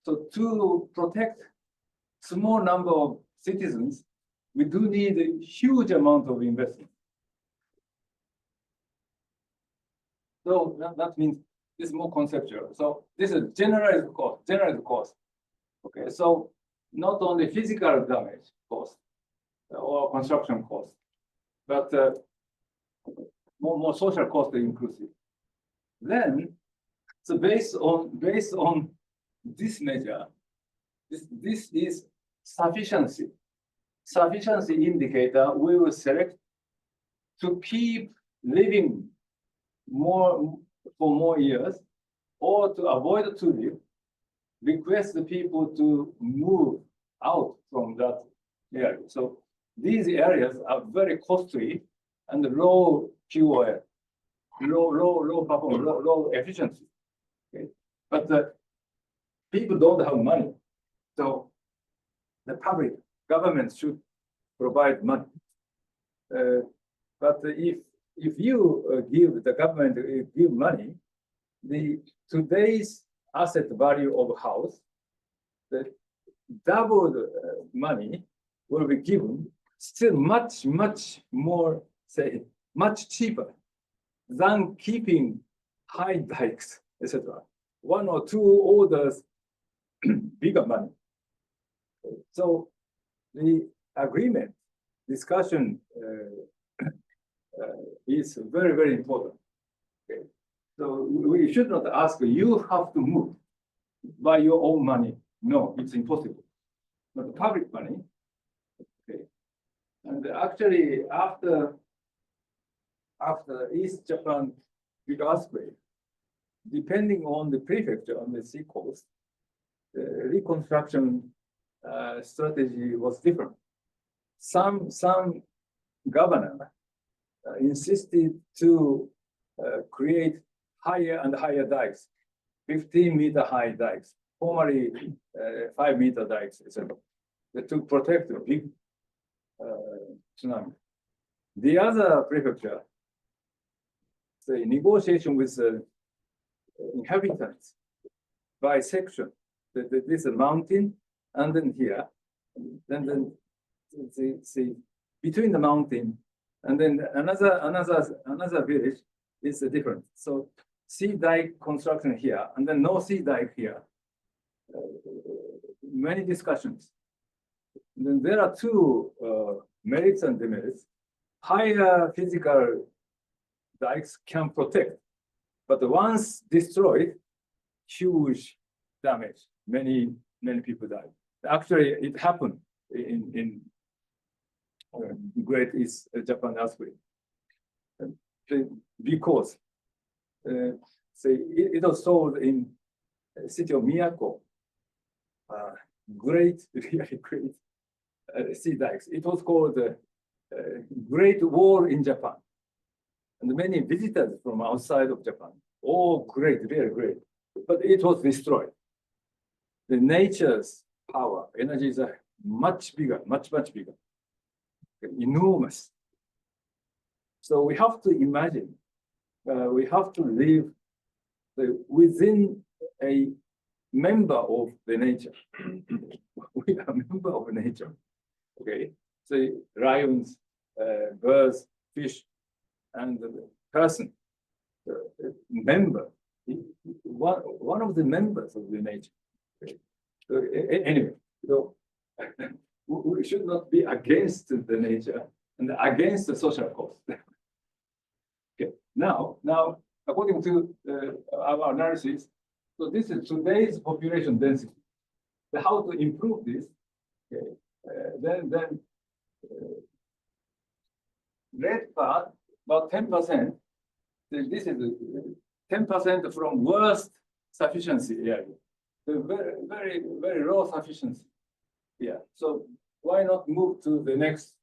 So to protect small number of citizens, we do need a huge amount of investment. So that means this is more conceptual. So this is generalized cost. Okay, so not only physical damage cost or construction cost, but more social cost inclusive. Then, so based on this measure, this is sufficiency indicator we will select to keep living for more years, or to avoid to live, request the people to move out from that area. So these areas are very costly and low QoL, low performance, low efficiency. Okay, but people don't have money, so the public government should provide money. But if you give the government give money, today's asset value of a house, the double money will be given, still much more, say, much cheaper than keeping high dikes, etc. One or two orders bigger money. So the agreement discussion is very important. Okay. So we should not ask you have to move by your own money. No, it's impossible. But public money. Okay. And actually, after East Japan big earthquake, depending on the prefecture on the sea coast, the reconstruction strategy was different. Some governor insisted to create higher and higher dikes, 15-meter high dikes, formerly 5-meter dikes, etc., to protect the big tsunami. The other prefecture, say, negotiation with the inhabitants by section. This is a mountain, and then here, then see between the mountain and then another village is different. So sea dike construction here, and then no sea dike here. Many discussions. And then there are two merits and demerits. Higher physical dikes can protect, but once destroyed, huge damage. Many people died. Actually, it happened in Great East Japan earthquake, because say it was sold in city of Miyako. Great, really great sea dikes. It was called Great Wall in Japan, and many visitors from outside of Japan. Oh, great, really great, but it was destroyed. The nature's power, energies are much bigger, much bigger, enormous. So we have to imagine, we have to live within a member of the nature. We are member of nature. Okay, so lions, birds, fish, and the person, member, one of the members of the nature. Okay. So, anyway, so we should not be against the nature and against the social cost. Okay, now, according to our analysis, so this is today's population density. So how to improve this? Okay, then red part about 10%. This is 10% from worst sufficiency area. The very low sufficiency. Yeah. So why not move to the next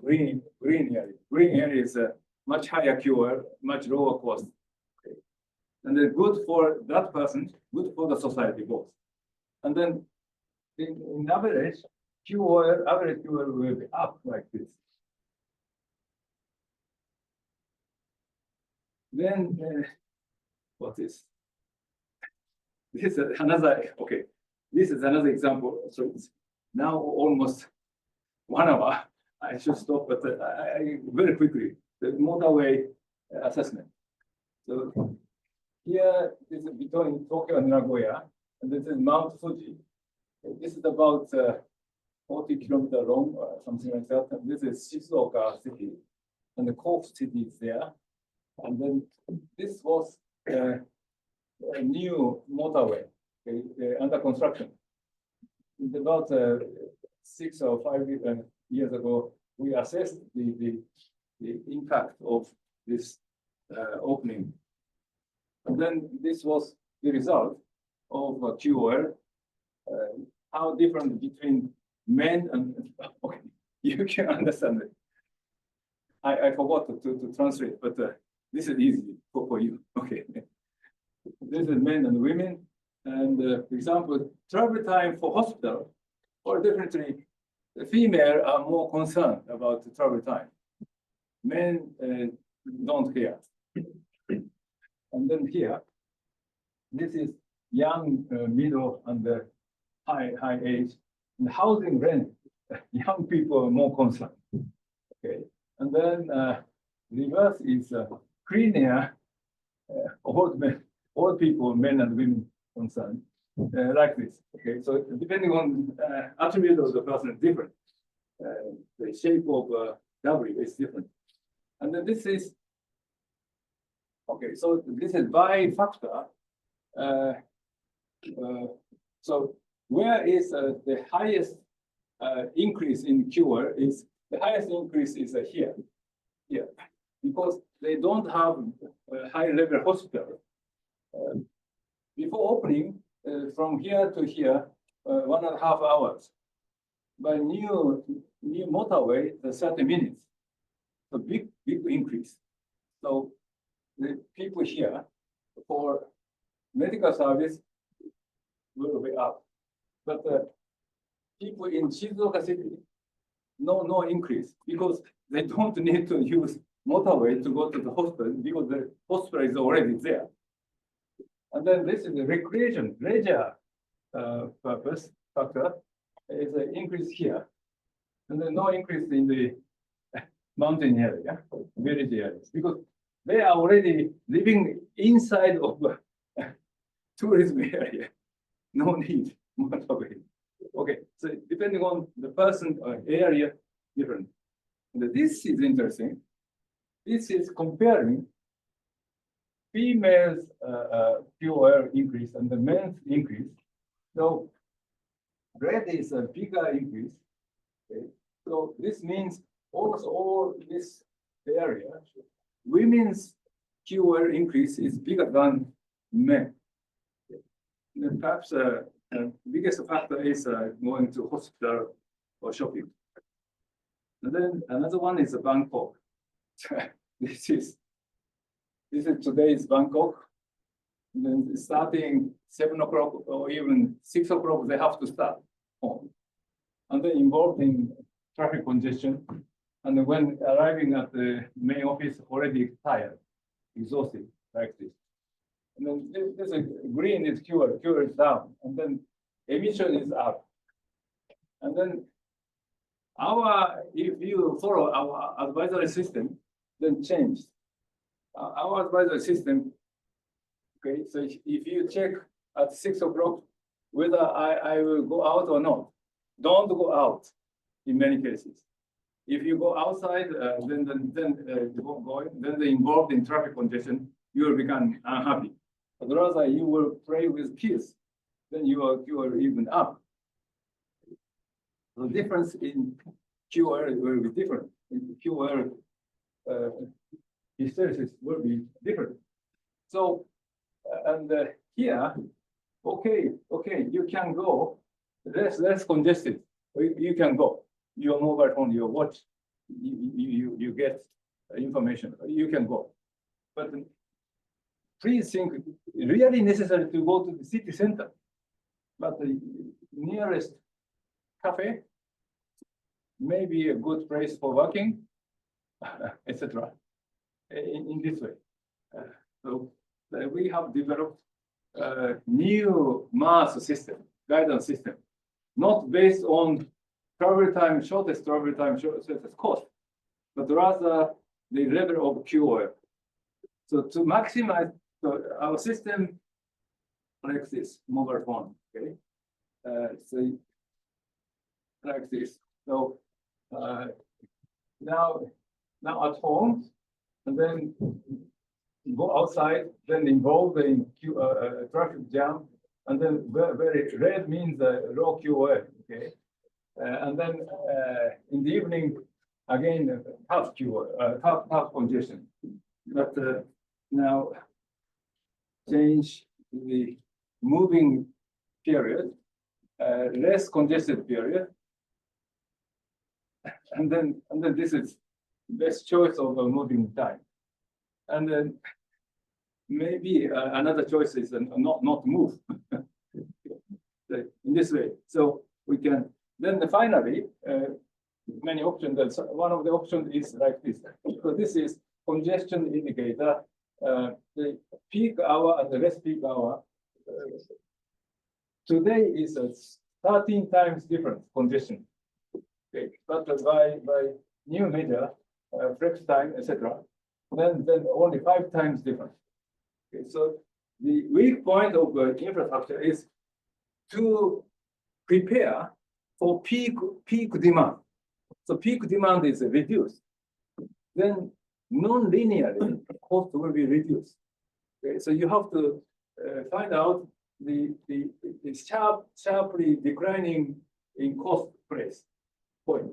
green area? Green area is a much higher QR, much lower cost. Okay. And then good for that person, good for the society both. And then in average, average QR will be up like this. Then what is this? Is another, okay. This is another example. So it's now almost 1 hour. I should stop, but I very quickly the motorway assessment. So here this is between Tokyo and Nagoya, and this is Mount Fuji. This is about 40 kilometers long, or something like that. And this is Shizuoka city, and the Kofu city is there. And then this was a new motorway under construction. It's about 6 or 5 years ago, we assessed the impact of this opening. And then this was the result of QOL, how different between men and, okay, you can understand it. I forgot to translate, but this is easy for you. Okay. This is men and women. And for example, travel time for hospital, or definitely the female are more concerned about the travel time. Men don't care. And then here, this is young, middle, and high age. And housing rent, young people are more concerned. Okay. And then reverse is clean air, old people, men and women concerned, like this. Okay, so depending on attribute of the person is different. The shape of W is different. And then this is, okay, so this is by factor. So where is the highest increase in QR is, the highest increase is here, because they don't have a high level hospital. Before opening, from here to here, 1.5 hours. By new motorway, the 30 minutes. So big increase. So the people here for medical service will be up. But people in Shizuoka city, no increase, because they don't need to use motorway to go to the hospital, because the hospital is already there. And then this is the recreation, leisure purpose factor is an increase here. And then no increase in the mountain area, village areas, because they are already living inside of tourism area. No need motorway. Okay, so depending on the person or area, different. And this is interesting. This is comparing females' QOL increase and the men's increase. So red is a bigger increase. Okay. So this means almost all this area, women's QOL increase is bigger than men. Okay. And perhaps biggest factor is going to hospital or shopping. And then another one is Bangkok. This is today's Bangkok. And then starting 7 o'clock or even 6 o'clock, they have to start home. And then involved in traffic congestion. And when arriving at the main office, already tired, exhausted, like this. And then this is green is QR is down, and then emission is up. And then if you follow our advisory system, then change. Our advisory system, okay, so if you check at 6 o'clock whether I will go out or not, don't go out in many cases. If you go outside, then the involved in traffic congestion, you will become unhappy. But rather you will play with kids, then you are even up. The difference in QR will be different. In QR hysteresis will be different. So, and here, okay, you can go. Less congested. You can go. Your mobile phone, your watch, you get information. You can go. But please think, really necessary to go to the city center. But the nearest cafe may be a good place for working, etc. In this way. So we have developed a new mass system, guidance system, not based on travel time, shortest travel time, shortest cost, but rather the level of QoL. So to maximize our system like this mobile phone, okay? So like this. So now at home, and then go outside, then involved in traffic jam, and then very red means low QoL, okay? And then in the evening, again, tough QoL, tough congestion. But now change the moving period, less congested period, and then this is best choice of moving time. And then maybe another choice is not move in this way. So we can then finally many options. One of the options is like this. So this is congestion indicator. The peak hour and the rest peak hour. Today is a 13 times different congestion. Okay, but by new measure, flex time, etc., then only 5 times different. Okay, so the weak point of infrastructure is to prepare for peak demand. So peak demand is reduced. Then non-linearly, cost will be reduced. Okay, so you have to find out the sharply declining in cost place point.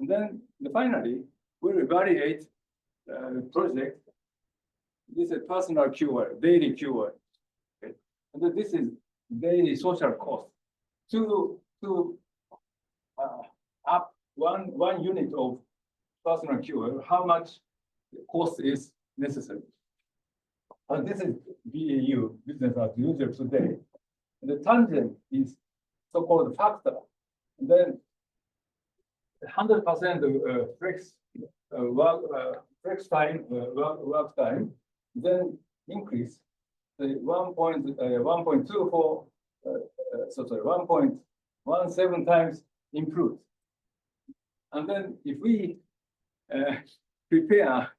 And then finally, we'll evaluate project. This is personal QoL, daily QoL. Okay? And then this is daily social cost. To up one unit of personal QoL, how much cost is necessary? And this is BAU, business as usual today. And the tangent is so-called factor. And then 100% flex time, work time, then increase the 1.24, 1.17 times improved. And then if we prepare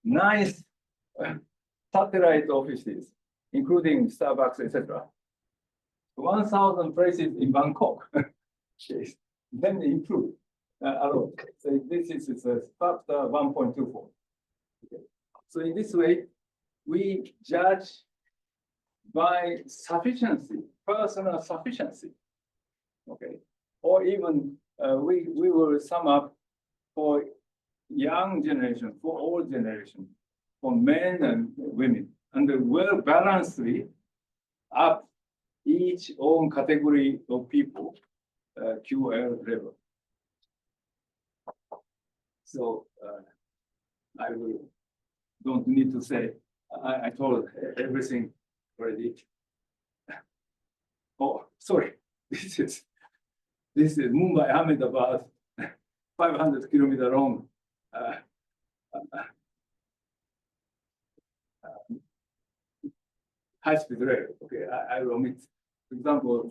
nice satellite offices, including Starbucks, etc., 1,000 places in Bangkok, then improve a lot. So this is a factor 1.24. Okay. So in this way, we judge by sufficiency, personal sufficiency. Okay, or even we will sum up for young generation, for old generation, for men and women, and well balancedly up each own category of people QoL level. So I don't need to say, I told everything already. Oh, sorry, this is Mumbai Ahmedabad, 500 kilometer long. high-speed rail. Okay, I will omit. For example,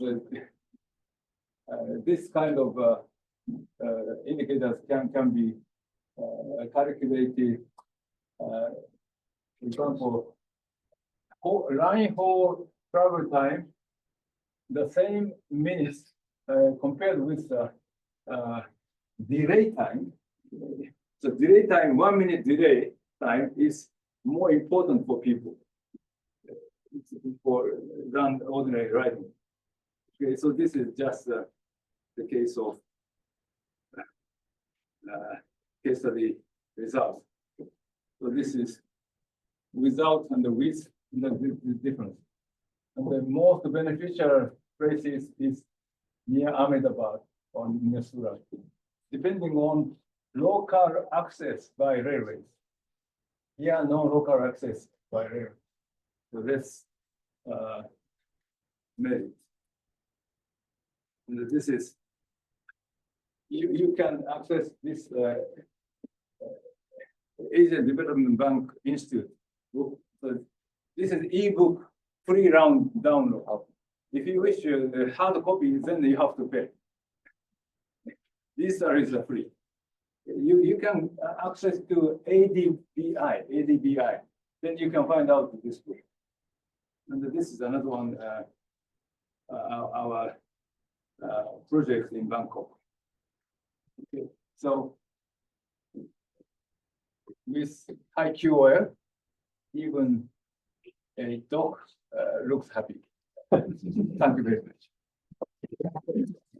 this kind of indicators can be calculated. For example, line haul travel time, the same minutes compared with the delay time. So delay time, 1 minute delay time is more important for people for than ordinary riding. Okay, so this is just the case of case study results. So this is without and with the difference. And the most beneficial places is near Ahmedabad or near Surat, depending on local access by railways. Here, no local access by rail. So that's merit. And this is, you can access this Asian Development Bank Institute book. So this is ebook free round download. If you wish a hard copy, then you have to pay. These are free. You can access to ADBI. Then you can find out this book. And this is another one, our project in Bangkok. Okay, so with high QOL, even a dog looks happy. Thank you very much.